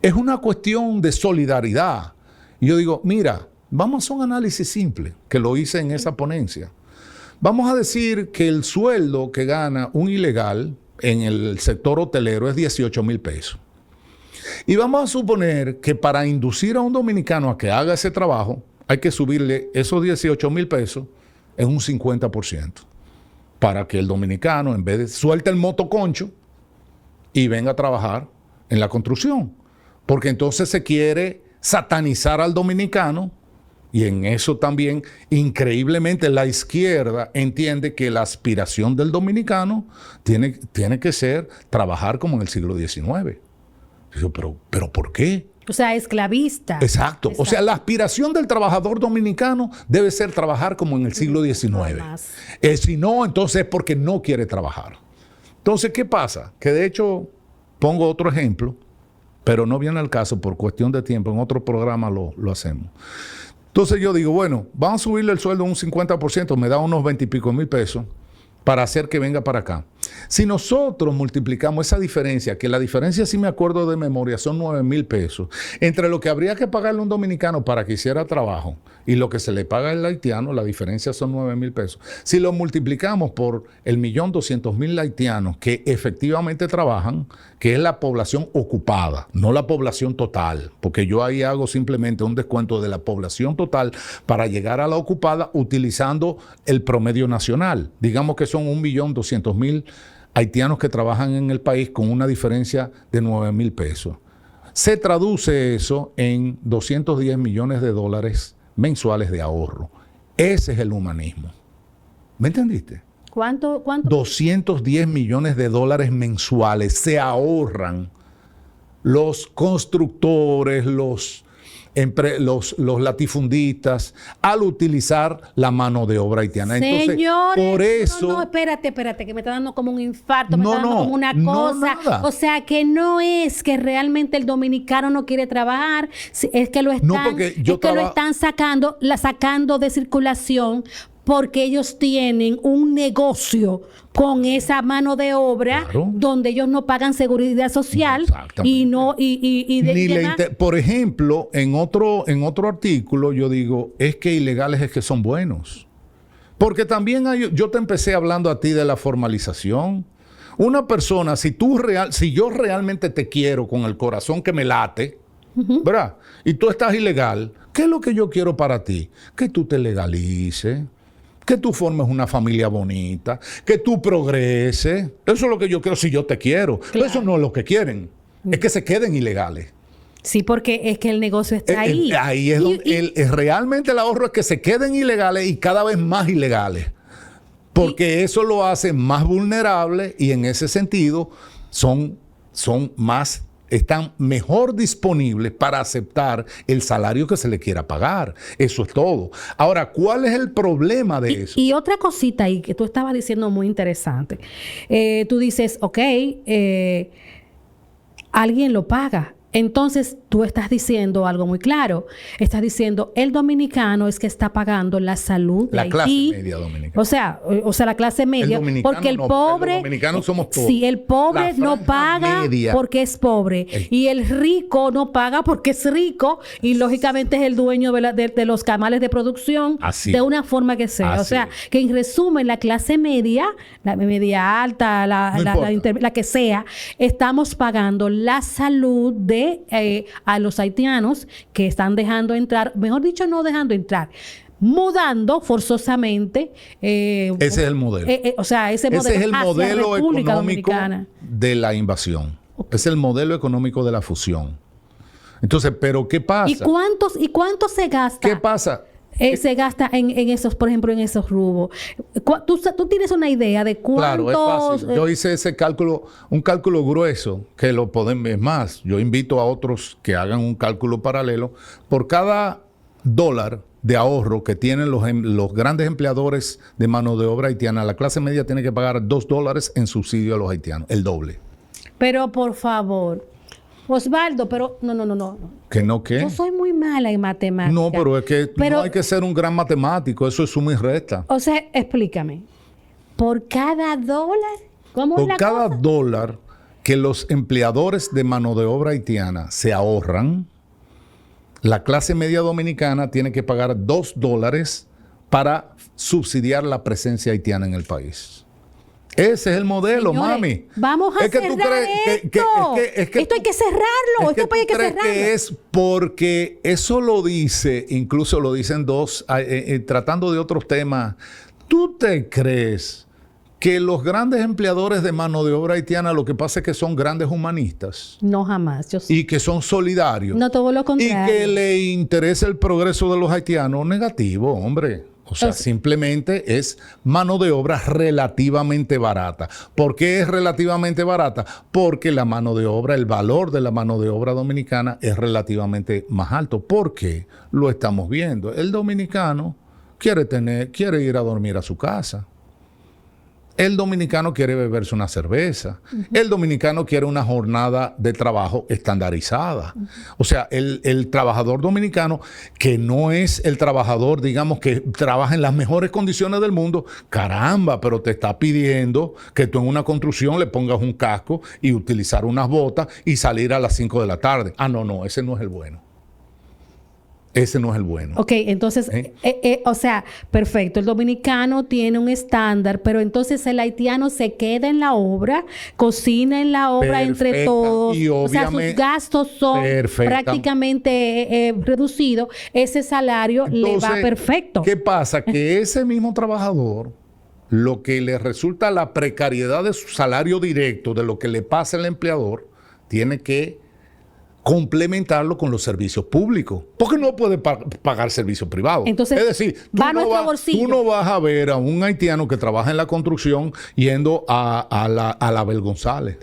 es una cuestión de solidaridad? Y yo digo, mira, vamos a hacer un análisis simple, que lo hice en esa ponencia. Vamos a decir que el sueldo que gana un ilegal en el sector hotelero es 18,000 pesos. Y vamos a suponer que para inducir a un dominicano a que haga ese trabajo, hay que subirle esos 18,000 pesos en un 50%, para que el dominicano, en vez de suelte el motoconcho y venga a trabajar en la construcción. Porque entonces se quiere satanizar al dominicano, y en eso también, increíblemente, la izquierda entiende que la aspiración del dominicano tiene que ser trabajar como en el siglo XIX. Digo, pero ¿por qué? O sea, esclavista. Exacto. O sea, la aspiración del trabajador dominicano debe ser trabajar como en el siglo XIX. Si no, entonces es porque no quiere trabajar. Entonces, ¿qué pasa? Que de hecho, pongo otro ejemplo, pero no viene al caso por cuestión de tiempo. En otro programa lo hacemos. Entonces yo digo, bueno, vamos a subirle el sueldo un 50%, me da unos 20 y pico mil pesos para hacer que venga para acá. Si nosotros multiplicamos esa diferencia, que la diferencia, si me acuerdo de memoria, son 9,000 pesos, entre lo que habría que pagarle a un dominicano para que hiciera trabajo y lo que se le paga al haitiano, la diferencia son 9,000 pesos. Si lo multiplicamos por 1,200,000 haitianos que efectivamente trabajan, que es la población ocupada, no la población total, porque yo ahí hago simplemente un descuento de la población total para llegar a la ocupada utilizando el promedio nacional. Digamos que son 1,200,000 haitianos que trabajan en el país con una diferencia de 9,000 pesos. Se traduce eso en 210 millones de dólares mensuales de ahorro. Ese es el humanismo. ¿Me entendiste? ¿Cuánto? 210 millones de dólares mensuales se ahorran los constructores, los latifundistas al utilizar la mano de obra haitiana. Entonces, señores, por eso... No, espérate, que me está dando como un infarto, me está dando como una cosa. Nada. O sea, que no es que realmente el dominicano no quiere trabajar, es que lo están sacando de circulación porque ellos tienen un negocio con esa mano de obra, claro, donde ellos no pagan seguridad social y no por ejemplo, en otro artículo yo digo, es que ilegales es que son buenos. Porque también yo te empecé hablando a ti de la formalización. Una persona, si yo realmente te quiero con el corazón que me late, ¿verdad? Y tú estás ilegal, ¿qué es lo que yo quiero para ti? Que tú te legalices, que tú formes una familia bonita, que tú progreses. Eso es lo que yo quiero si yo te quiero. Pero eso no es lo que quieren. Es que se queden ilegales. Sí, porque es que el negocio está ahí. Ahí es donde realmente el ahorro es que se queden ilegales y cada vez más ilegales. Porque eso lo hace más vulnerable y en ese sentido están mejor disponibles para aceptar el salario que se le quiera pagar. Eso es todo. Ahora, ¿cuál es el problema de eso? Y otra cosita ahí que tú estabas diciendo muy interesante. Tú dices, ok, alguien lo paga. Entonces, tú estás diciendo algo muy claro. Estás diciendo, el dominicano es que está pagando la salud de Haití. La clase media dominicana. O sea, la clase media. Porque el pobre... Los dominicanos somos todos. Sí, el pobre no paga porque es pobre. Y el rico no paga porque es rico. Y lógicamente es el dueño de los canales de producción. Así. De una forma que sea. Así. O sea, que en resumen, la clase media, la media alta, la que sea, estamos pagando la salud a los haitianos que están dejando entrar, mejor dicho, no dejando entrar, mudando forzosamente. Ese es el modelo. Ese es el modelo República económico Dominicana de la invasión. Okay. Es el modelo económico de la fusión. Entonces, ¿pero qué pasa? ¿Y cuánto se gasta? ¿Qué pasa? Se gasta en esos, por ejemplo, en esos rubros. ¿Tú tienes una idea de cuántos? Claro, es fácil. Yo hice ese cálculo, un cálculo grueso, que lo pueden ver más. Yo invito a otros que hagan un cálculo paralelo. Por cada dólar de ahorro que tienen los grandes empleadores de mano de obra haitiana, la clase media tiene que pagar $2 en subsidio a los haitianos, el doble. Pero, por favor... Osvaldo, pero no. ¿Que no qué? Yo soy muy mala en matemáticas. No, pero es que no hay que ser un gran matemático, eso es suma y resta. O sea, explícame. ¿Por cada dólar? ¿Cómo es la cosa? Por cada dólar que los empleadores de mano de obra haitiana se ahorran, la clase media dominicana tiene que pagar $2 para subsidiar la presencia haitiana en el país. Ese es el modelo, señores, mami. Vamos a cerrar esto. Esto hay que cerrarlo. Este país hay que cerrarlo. Que es porque eso lo dice, incluso lo dicen tratando de otros temas. ¿Tú te crees que los grandes empleadores de mano de obra haitiana lo que pasa es que son grandes humanistas? No, jamás. Y que son solidarios. No, todo lo contrario. Y que le interesa el progreso de los haitianos. Negativo, hombre. O sea, simplemente es mano de obra relativamente barata. ¿Por qué es relativamente barata? Porque la mano de obra, el valor de la mano de obra dominicana es relativamente más alto. ¿Por qué? Lo estamos viendo. El dominicano quiere ir a dormir a su casa. El dominicano quiere beberse una cerveza. El dominicano quiere una jornada de trabajo estandarizada. O sea, el trabajador dominicano, que no es el trabajador, digamos, que trabaja en las mejores condiciones del mundo, caramba, pero te está pidiendo que tú en una construcción le pongas un casco y utilizar unas botas y salir a las 5 de la tarde. Ah, no, ese no es el bueno. Ese no es el bueno. Ok, entonces, o sea, perfecto. El dominicano tiene un estándar, pero entonces el haitiano se queda en la obra, cocina en la obra entre todos. O sea, sus gastos son prácticamente reducidos. Ese salario entonces, le va perfecto. ¿Qué pasa? Que ese mismo trabajador, lo que le resulta la precariedad de su salario directo, de lo que le pasa al empleador, tiene que complementarlo con los servicios públicos, porque no puede pagar servicios privados. Entonces, es decir, tú no vas a ver a un haitiano que trabaja en la construcción yendo a la Abel González.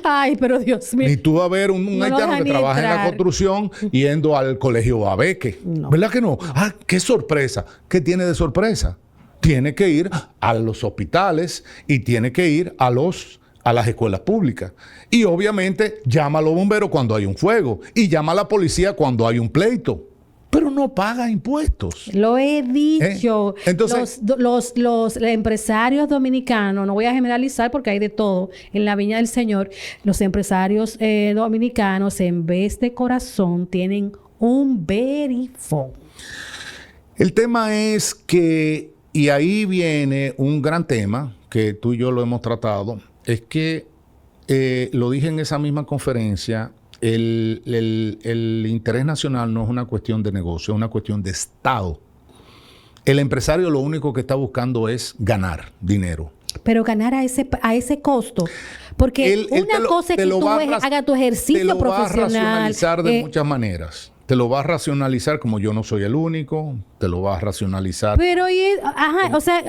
Ay, pero Dios mío. Ni tú vas a ver un haitiano que trabaja en la construcción yendo al colegio Babeque. No. ¿Verdad que no? Ah, qué sorpresa. ¿Qué tiene de sorpresa? Tiene que ir a los hospitales y tiene que ir a las escuelas públicas. Y obviamente llama a los bomberos cuando hay un fuego y llama a la policía cuando hay un pleito. Pero no paga impuestos. Lo he dicho. Entonces, los empresarios dominicanos, no voy a generalizar porque hay de todo en la viña del Señor, los empresarios dominicanos en vez de corazón tienen un verifón. El tema es que y ahí viene un gran tema que tú y yo lo hemos tratado, es que, lo dije en esa misma conferencia, el interés nacional no es una cuestión de negocio, es una cuestión de Estado. El empresario lo único que está buscando es ganar dinero. Pero ganar a ese costo. Porque una cosa es que tú hagas tu ejercicio profesional. Te lo va a racionalizar de muchas maneras. Te lo va a racionalizar como yo no soy el único. Te lo va a racionalizar. Pero, o sea,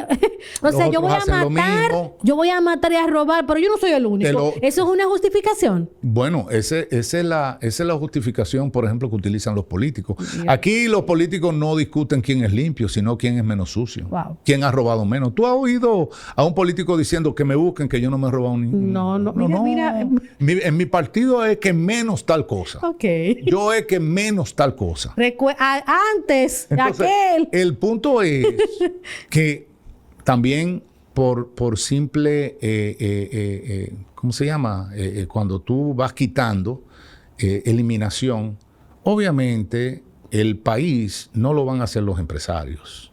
yo voy a matar y a robar, pero yo no soy el único. ¿Eso es una justificación? Bueno, esa es la justificación, por ejemplo, que utilizan los políticos. Aquí los políticos no discuten quién es limpio, sino quién es menos sucio. Wow. Quién ha robado menos. ¿Tú has oído a un político diciendo que me busquen, que yo no me he robado ni? No. Mira. En mi partido es que menos tal cosa. Okay. Yo es que menos tal cosa. Antes, entonces, el punto es que también por simple, ¿cómo se llama? Cuando tú vas quitando eliminación, obviamente el país no lo van a hacer los empresarios.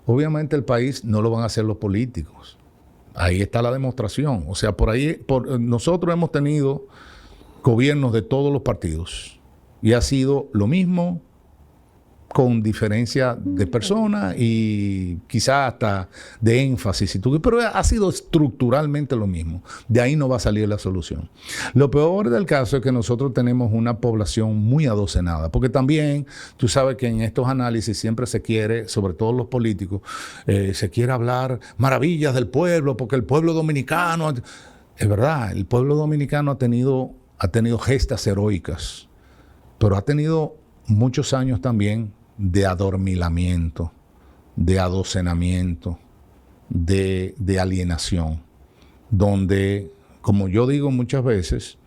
Obviamente el país no lo van a hacer los políticos. Ahí está la demostración. O sea, nosotros hemos tenido gobiernos de todos los partidos y ha sido lo mismo, con diferencia de persona y quizás hasta de énfasis, pero ha sido estructuralmente lo mismo. De ahí no va a salir la solución. Lo peor del caso es que nosotros tenemos una población muy adocenada, porque también tú sabes que en estos análisis siempre se quiere, sobre todo los políticos, se quiere hablar maravillas del pueblo, porque el pueblo dominicano, es verdad, el pueblo dominicano ha tenido gestas heroicas, pero ha tenido muchos años también de adormilamiento, de adocenamiento, de alienación, donde, como yo digo muchas veces,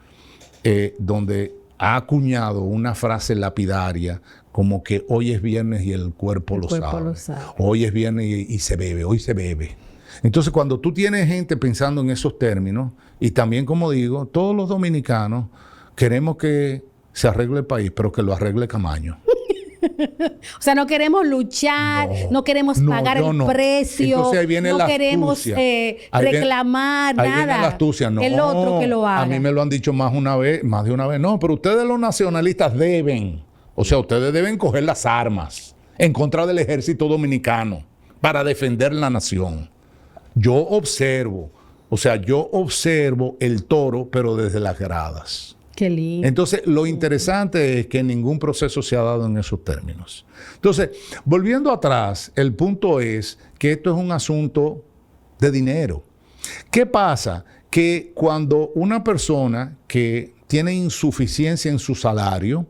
donde ha acuñado una frase lapidaria como que hoy es viernes y el cuerpo lo sabe. Hoy es viernes y se bebe, hoy se bebe. Entonces, cuando tú tienes gente pensando en esos términos, y también, como digo, todos los dominicanos queremos que se arregle el país, pero que lo arregle Camaño. O sea, no queremos luchar, no queremos pagar el precio, no queremos reclamar nada. Ahí viene la astucia. No, el otro que lo haga. A mí me lo han dicho más de una vez. No, pero ustedes los nacionalistas deben, o sea, ustedes deben coger las armas en contra del ejército dominicano para defender la nación. Yo observo el toro, pero desde las gradas. Qué lindo. Entonces, lo interesante es que ningún proceso se ha dado en esos términos. Entonces, volviendo atrás, el punto es que esto es un asunto de dinero. ¿Qué pasa? Que cuando una persona que tiene insuficiencia en su salario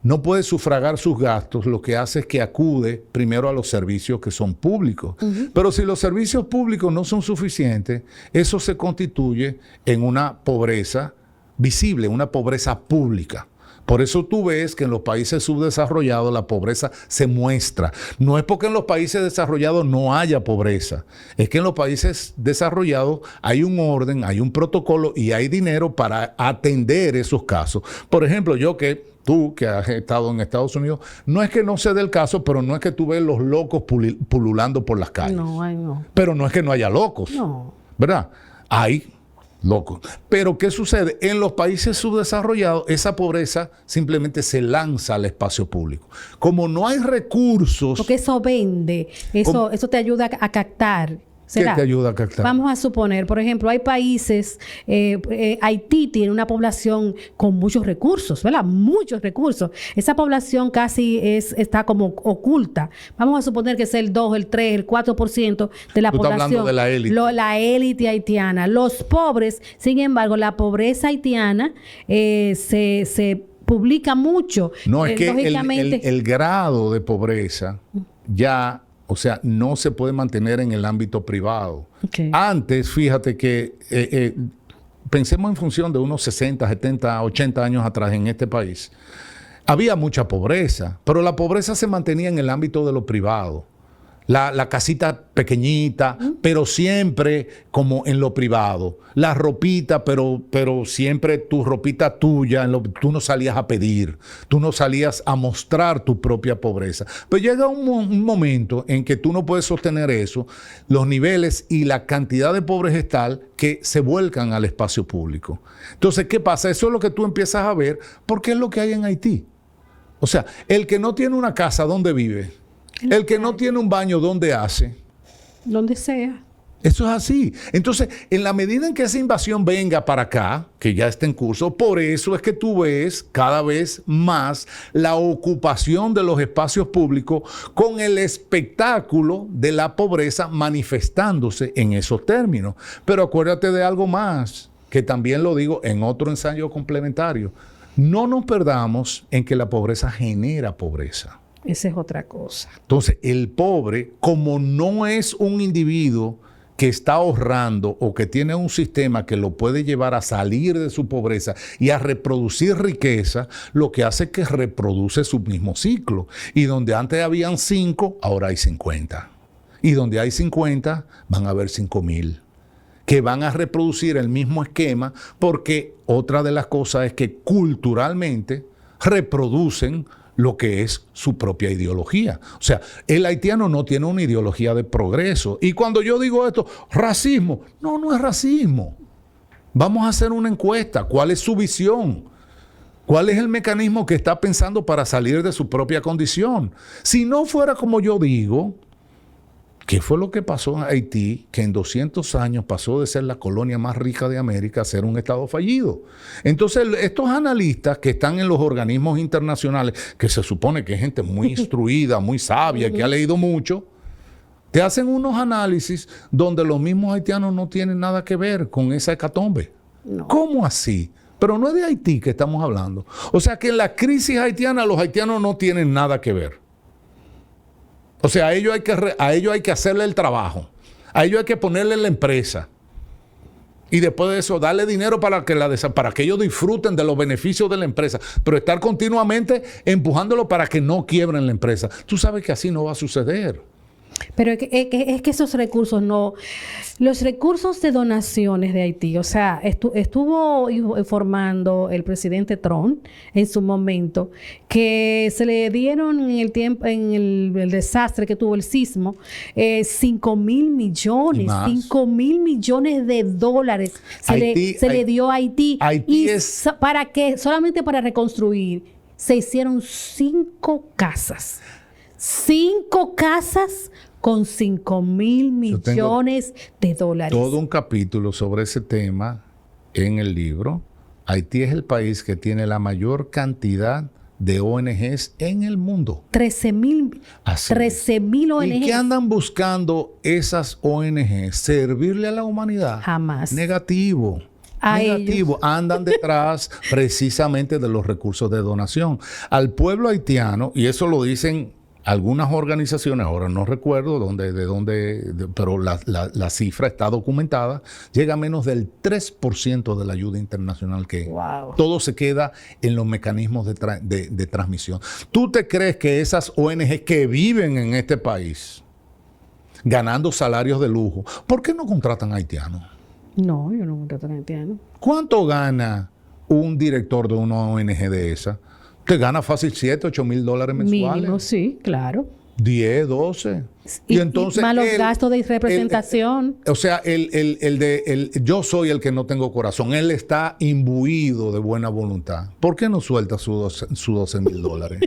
no puede sufragar sus gastos, lo que hace es que acude primero a los servicios que son públicos. Pero si los servicios públicos no son suficientes, eso se constituye en una pobreza visible, una pobreza pública. Por eso tú ves que en los países subdesarrollados la pobreza se muestra. No es porque en los países desarrollados no haya pobreza, es que en los países desarrollados hay un orden, hay un protocolo y hay dinero para atender esos casos. Por ejemplo, tú que has estado en Estados Unidos, no es que no se dé el caso, pero no es que tú ves los locos pululando por las calles. No. Pero no es que no haya locos. No. ¿Verdad? Hay locos. Pero ¿qué sucede? En los países subdesarrollados, esa pobreza simplemente se lanza al espacio público. Como no hay recursos... Porque eso vende, eso te ayuda a captar. ¿Será? ¿Qué te ayuda a captar? Vamos a suponer, por ejemplo, hay países, Haití tiene una población con muchos recursos, ¿verdad? Muchos recursos. Esa población casi está como oculta. Vamos a suponer que es el 2, el 3, el 4% de la población. Estás hablando de la élite. La élite haitiana. Los pobres, sin embargo, la pobreza haitiana se publica mucho. No, es que el grado de pobreza ya... O sea, no se puede mantener en el ámbito privado. Okay. Antes, fíjate que pensemos en función de unos 60, 70, 80 años atrás en este país. Había mucha pobreza, pero la pobreza se mantenía en el ámbito de lo privado. La casita pequeñita, pero siempre como en lo privado. La ropita, pero siempre tu ropita tuya, tú no salías a pedir, tú no salías a mostrar tu propia pobreza. Pero llega un momento en que tú no puedes sostener eso, los niveles y la cantidad de pobres es tal que se vuelcan al espacio público. Entonces, ¿qué pasa? Eso es lo que tú empiezas a ver, porque es lo que hay en Haití. O sea, el que no tiene una casa, ¿dónde vive? El que no tiene un baño, ¿dónde hace? Donde sea. Eso es así. Entonces, en la medida en que esa invasión venga para acá, que ya está en curso, por eso es que tú ves cada vez más la ocupación de los espacios públicos con el espectáculo de la pobreza manifestándose en esos términos. Pero acuérdate de algo más, que también lo digo en otro ensayo complementario. No nos perdamos en que la pobreza genera pobreza. Esa es otra cosa. Entonces, el pobre, como no es un individuo que está ahorrando o que tiene un sistema que lo puede llevar a salir de su pobreza y a reproducir riqueza, lo que hace es que reproduce su mismo ciclo. Y donde antes habían 5, ahora hay 50. Y donde hay 50, van a haber 5,000. Que van a reproducir el mismo esquema, porque otra de las cosas es que culturalmente reproducen lo que es su propia ideología. O sea, el haitiano no tiene una ideología de progreso. Y cuando yo digo esto, racismo, no es racismo. Vamos a hacer una encuesta. ¿Cuál es su visión? ¿Cuál es el mecanismo que está pensando para salir de su propia condición? Si no fuera como yo digo, ¿qué fue lo que pasó en Haití? Que en 200 años pasó de ser la colonia más rica de América a ser un estado fallido. Entonces, estos analistas que están en los organismos internacionales, que se supone que es gente muy instruida, muy sabia, que ha leído mucho, te hacen unos análisis donde los mismos haitianos no tienen nada que ver con esa hecatombe. No. ¿Cómo así? Pero no es de Haití que estamos hablando. O sea que en la crisis haitiana los haitianos no tienen nada que ver. O sea, a ellos hay que hacerle el trabajo. A ellos hay que ponerle la empresa. Y después de eso, darle dinero para que ellos disfruten de los beneficios de la empresa. Pero estar continuamente empujándolo para que no quiebren la empresa. Tú sabes que así no va a suceder. Pero es que esos recursos no... Los recursos de donaciones de Haití, o sea, estuvo informando el presidente Trump en su momento que se le dieron en el tiempo, en el desastre que tuvo el sismo, 5,000 millones, 5,000 millones de dólares se le dio a Haití. Haití ¿para qué? Solamente para reconstruir. Se hicieron 5 casas. 5 casas con 5,000 millones de dólares. Todo un capítulo sobre ese tema en el libro. Haití es el país que tiene la mayor cantidad de ONGs en el mundo. 13,000 ONGs. ¿Y qué andan buscando esas ONGs? ¿Servirle a la humanidad? Jamás. Negativo. Negativo. Andan detrás precisamente de los recursos de donación. Al pueblo haitiano, y eso lo dicen algunas organizaciones, ahora no recuerdo pero la cifra está documentada, llega a menos del 3% de la ayuda internacional que wow. Todo se queda en los mecanismos de transmisión. ¿Tú te crees que esas ONG que viven en este país, ganando salarios de lujo, ¿por qué no contratan haitianos? No, yo no contrato haitianos. ¿Cuánto gana un director de una ONG de esa? Te gana fácil 7, 8 mil dólares mensuales. Mínimo, sí, claro. 10, 12. Y entonces más los gastos de representación. O sea, yo soy el que no tengo corazón. Él está imbuido de buena voluntad. ¿Por qué no suelta sus 12 mil dólares?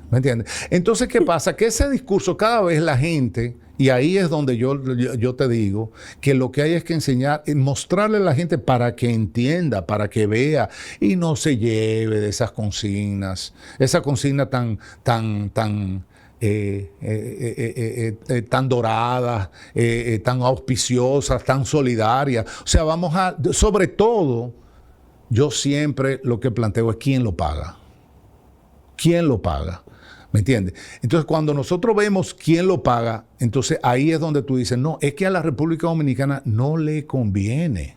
¿Me entiendes? Entonces, ¿qué pasa? Que ese discurso, cada vez la gente, y ahí es donde yo te digo, que lo que hay es que enseñar, mostrarle a la gente para que entienda, para que vea, y no se lleve de esas consignas, esa consigna tan doradas, tan auspiciosas, tan solidarias. O sea, sobre todo, yo siempre lo que planteo es quién lo paga. ¿Quién lo paga? ¿Me entiendes? Entonces, cuando nosotros vemos quién lo paga, entonces ahí es donde tú dices, no, es que a la República Dominicana no le conviene.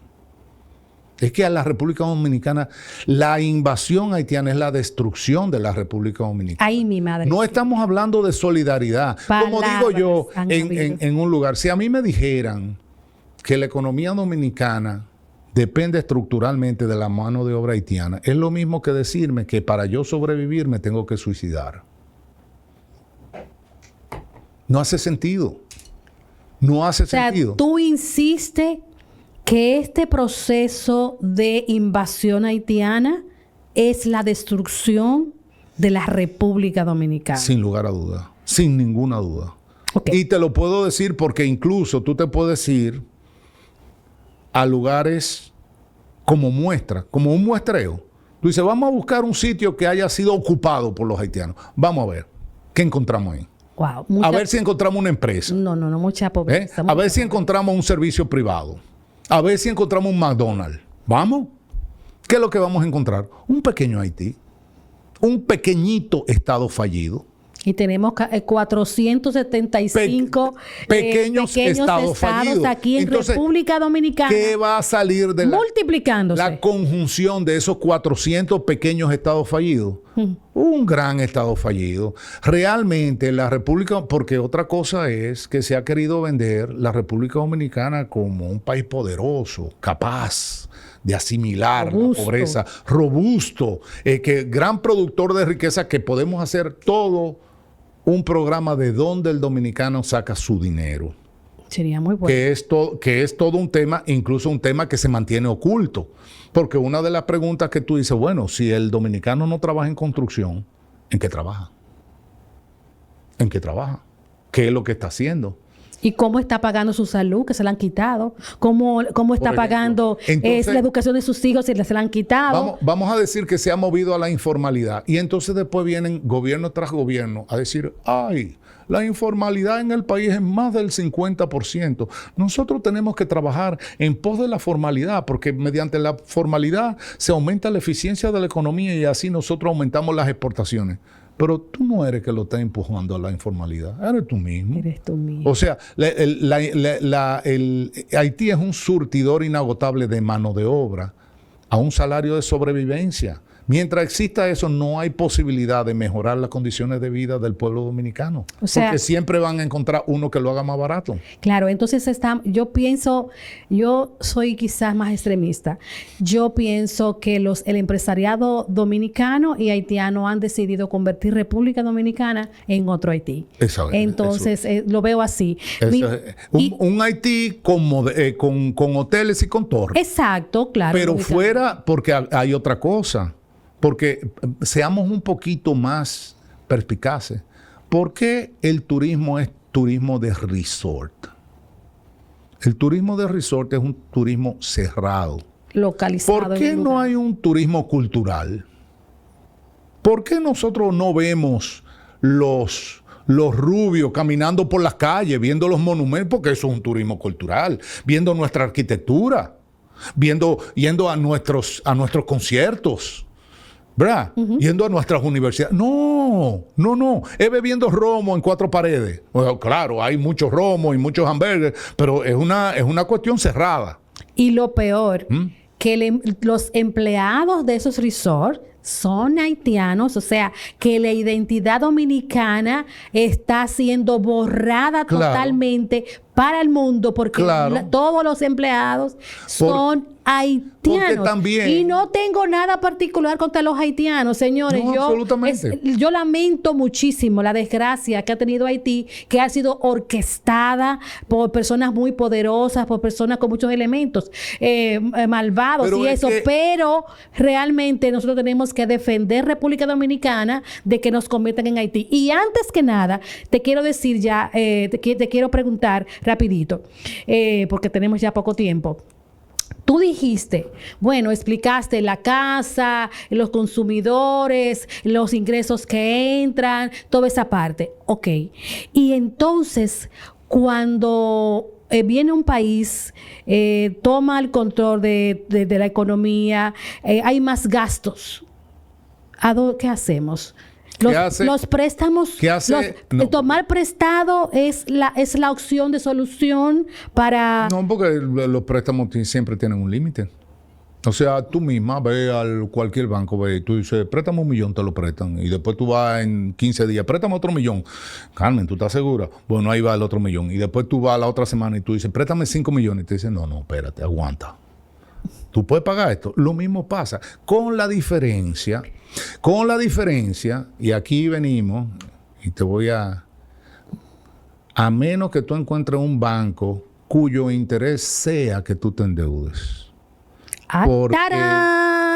Es que a la República Dominicana, la invasión haitiana es la destrucción de la República Dominicana. Ahí mi madre. No estamos hablando de solidaridad. Como digo yo en un lugar, si a mí me dijeran que la economía dominicana depende estructuralmente de la mano de obra haitiana, es lo mismo que decirme que para yo sobrevivir me tengo que suicidar. No hace sentido. No hace sentido. Tú insistes que este proceso de invasión haitiana es la destrucción de la República Dominicana. Sin lugar a duda. Sin ninguna duda. Okay. Y te lo puedo decir porque incluso tú te puedes ir a lugares como muestra, como un muestreo. Tú dices, vamos a buscar un sitio que haya sido ocupado por los haitianos. Vamos a ver qué encontramos ahí. Wow, a ver si encontramos una empresa. No, mucha pobreza. A ver si encontramos un servicio privado. A ver si encontramos un McDonald's. ¿Vamos? ¿Qué es lo que vamos a encontrar? Un pequeño Haití. Un pequeñito estado fallido. Y tenemos 475 pequeños estados fallidos aquí en Entonces, República Dominicana. ¿Qué va a salir de multiplicándose? La conjunción de esos 400 pequeños estados fallidos? Un gran estado fallido. Realmente la República, porque otra cosa es que se ha querido vender la República Dominicana como un país poderoso, capaz de asimilar la pobreza, robusto, que gran productor de riqueza, que podemos hacer todo un programa de dónde el dominicano saca su dinero. Sería muy bueno. Que es todo un tema, incluso un tema que se mantiene oculto. Porque una de las preguntas que tú dices, bueno, si el dominicano no trabaja en construcción, ¿en qué trabaja? ¿En qué trabaja? ¿Qué es lo que está haciendo? ¿Y cómo está pagando su salud, que se la han quitado? ¿Cómo está pagando la educación de sus hijos, si se la han quitado? Vamos a decir que se ha movido a la informalidad. Y entonces después vienen gobierno tras gobierno a decir, ¡ay! La informalidad en el país es más del 50%. Nosotros tenemos que trabajar en pos de la formalidad, porque mediante la formalidad se aumenta la eficiencia de la economía y así nosotros aumentamos las exportaciones. Pero tú no eres que lo está empujando a la informalidad. Eres tú mismo. Eres tú mismo. O sea, Haití es un surtidor inagotable de mano de obra a un salario de sobrevivencia. Mientras exista eso, no hay posibilidad de mejorar las condiciones de vida del pueblo dominicano. O sea, porque siempre van a encontrar uno que lo haga más barato. Claro, entonces yo pienso, yo soy quizás más extremista. Yo pienso que el empresariado dominicano y haitiano han decidido convertir República Dominicana en otro Haití. Entonces, lo veo así. Un Haití con hoteles y con torres. Exacto, claro. Pero fuera, porque hay otra cosa. Porque seamos un poquito más perspicaces. ¿Por qué el turismo es turismo de resort? El turismo de resort es un turismo cerrado. Localizado. ¿Por qué no hay un turismo cultural? ¿Por qué nosotros no vemos los rubios caminando por las calles, viendo los monumentos? Porque eso es un turismo cultural. Viendo nuestra arquitectura. Yendo a nuestros conciertos. ¿Verdad? Yendo a nuestras universidades. No. Es bebiendo romo en 4 paredes. Bueno, claro, hay muchos romos y muchos hamburgues, pero es una cuestión cerrada. Y lo peor, que los empleados de esos resorts son haitianos, o sea, que la identidad dominicana está siendo borrada totalmente para el mundo, porque todos los empleados son haitianos. Y no tengo nada particular contra los haitianos, señores. Yo lamento muchísimo la desgracia que ha tenido Haití, que ha sido orquestada por personas muy poderosas, por personas con muchos elementos malvados pero realmente nosotros tenemos que defender República Dominicana de que nos conviertan en Haití. Y antes que nada, te quiero decir ya, te quiero preguntar rapidito, porque tenemos ya poco tiempo. Tú dijiste, bueno, explicaste la casa, los consumidores, los ingresos que entran, toda esa parte. Ok. Y entonces, cuando viene un país, toma el control de la economía, hay más gastos. ¿Qué hacemos? Los préstamos, tomar prestado es la opción de solución para... No, porque los préstamos siempre tienen un límite. O sea, tú misma ve al cualquier banco, ve, y tú dices, préstame 1 millón, te lo prestan. Y después tú vas en 15 días, préstame otro 1 millón. Carmen, ¿tú estás segura? Bueno, ahí va el otro 1 millón. Y después tú vas la otra semana y tú dices, préstame 5 millones. Y te dicen, no, espérate, aguanta. ¿Tú puedes pagar esto? Lo mismo pasa. Con la diferencia, y aquí venimos, y te voy a menos que tú encuentres un banco cuyo interés sea que tú te endeudes.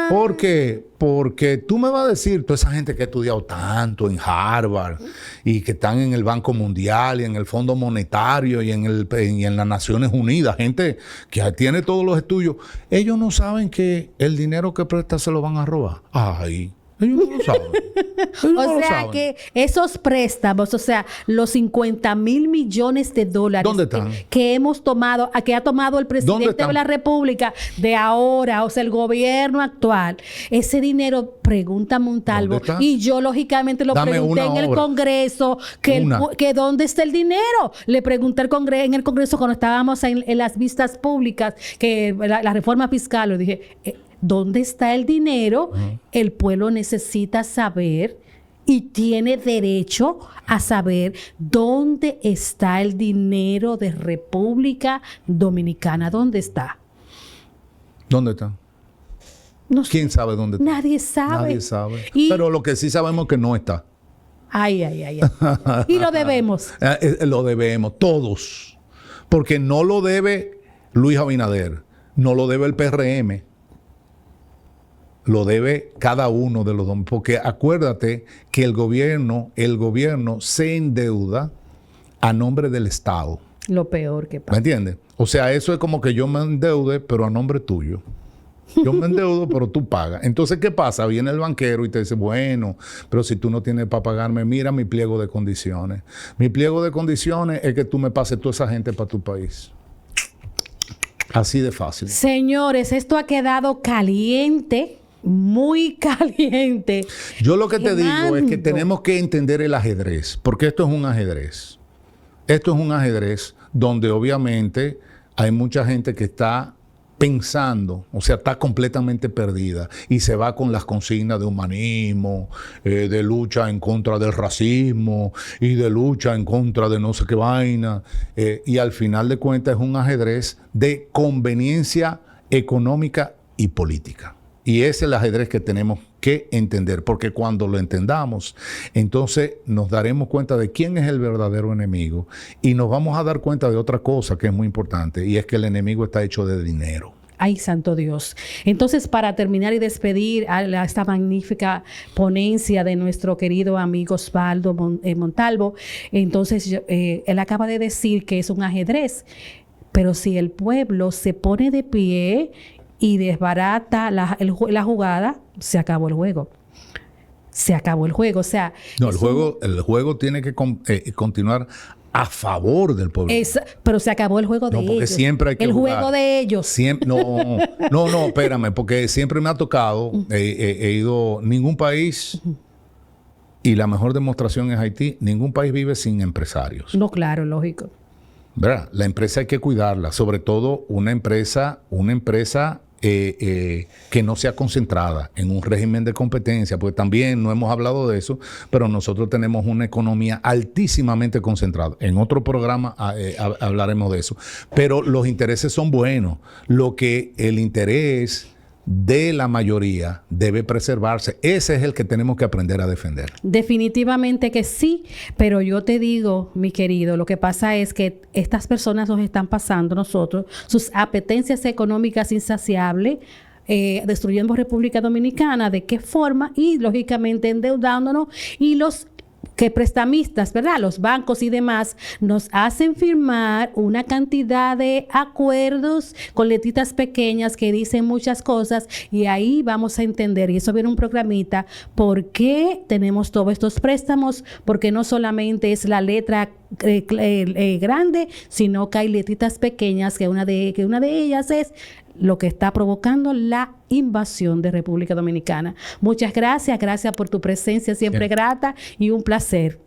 ¿Por qué? Porque tú me vas a decir, toda esa gente que ha estudiado tanto en Harvard y que están en el Banco Mundial y en el Fondo Monetario y en las Naciones Unidas, gente que tiene todos los estudios, ellos no saben que el dinero que presta se lo van a robar. Ay, ellos no lo saben. O sea que esos préstamos, o sea, los 50,000 millones de dólares ¿dónde están? que hemos tomado, que ha tomado el presidente de la República de ahora, o sea, el gobierno actual, ese dinero, pregunta Montalvo, y yo lógicamente lo pregunté en el Congreso, que dónde está el dinero. Le pregunté en el Congreso cuando estábamos en las vistas públicas, que la reforma fiscal, le dije, ¿dónde está el dinero? El pueblo necesita saber y tiene derecho a saber dónde está el dinero de República Dominicana. ¿Dónde está? ¿Dónde está? No sé. ¿Quién sabe dónde está? Nadie sabe. Nadie sabe. Pero lo que sí sabemos es que no está. Ay. Y lo debemos. Lo debemos, todos. Porque no lo debe Luis Abinader, no lo debe el PRM. Lo debe cada uno de los dos, porque acuérdate que el gobierno se endeuda a nombre del Estado. Lo peor que pasa. ¿Me entiendes? O sea, eso es como que yo me endeude, pero a nombre tuyo. Yo me endeudo, pero tú pagas. Entonces, ¿qué pasa? Viene el banquero y te dice, bueno, pero si tú no tienes para pagarme, mira mi pliego de condiciones. Mi pliego de condiciones es que tú me pases toda esa gente para tu país. Así de fácil. Señores, esto ha quedado caliente. Muy caliente. Yo lo que te digo es que tenemos que entender el ajedrez, porque esto es un ajedrez. Esto es un ajedrez donde obviamente hay mucha gente que está pensando, o sea, está completamente perdida y se va con las consignas de humanismo, de lucha en contra del racismo y de lucha en contra de no sé qué vaina. Y al final de cuentas es un ajedrez de conveniencia económica y política. Y ese es el ajedrez que tenemos que entender, porque cuando lo entendamos, entonces nos daremos cuenta de quién es el verdadero enemigo y nos vamos a dar cuenta de otra cosa que es muy importante, y es que el enemigo está hecho de dinero. Ay, santo Dios. Entonces, para terminar y despedir a esta magnífica ponencia de nuestro querido amigo Osvaldo Montalvo, entonces él acaba de decir que es un ajedrez, pero si el pueblo se pone de pie y desbarata la jugada, se acabó el juego. Se acabó el juego. O sea, no, el juego tiene que continuar a favor del pueblo. Pero se acabó el juego de ellos. Porque siempre hay que jugar. Juego de ellos. No, espérame, porque siempre me ha tocado, he ido ningún país, y la mejor demostración es Haití, ningún país vive sin empresarios. No, claro, lógico. ¿Verdad? La empresa hay que cuidarla, sobre todo una empresa que no sea concentrada en un régimen de competencia, porque también no hemos hablado de eso, pero nosotros tenemos una economía altísimamente concentrada. En otro programa hablaremos de eso. Pero los intereses son buenos. Lo que el interés de la mayoría debe preservarse. Ese es el que tenemos que aprender a defender. Definitivamente que sí, pero yo te digo, mi querido, lo que pasa es que estas personas nos están pasando nosotros sus apetencias económicas insaciables, destruyendo República Dominicana. ¿De qué forma? Y lógicamente endeudándonos, y los que prestamistas, ¿verdad? Los bancos y demás nos hacen firmar una cantidad de acuerdos con letritas pequeñas que dicen muchas cosas, y ahí vamos a entender, y eso viene un programita, por qué tenemos todos estos préstamos, porque no solamente es la letra grande, sino que hay letritas pequeñas, que una de ellas es lo que está provocando la invasión de República Dominicana. Muchas gracias por tu presencia, siempre grata, y un placer.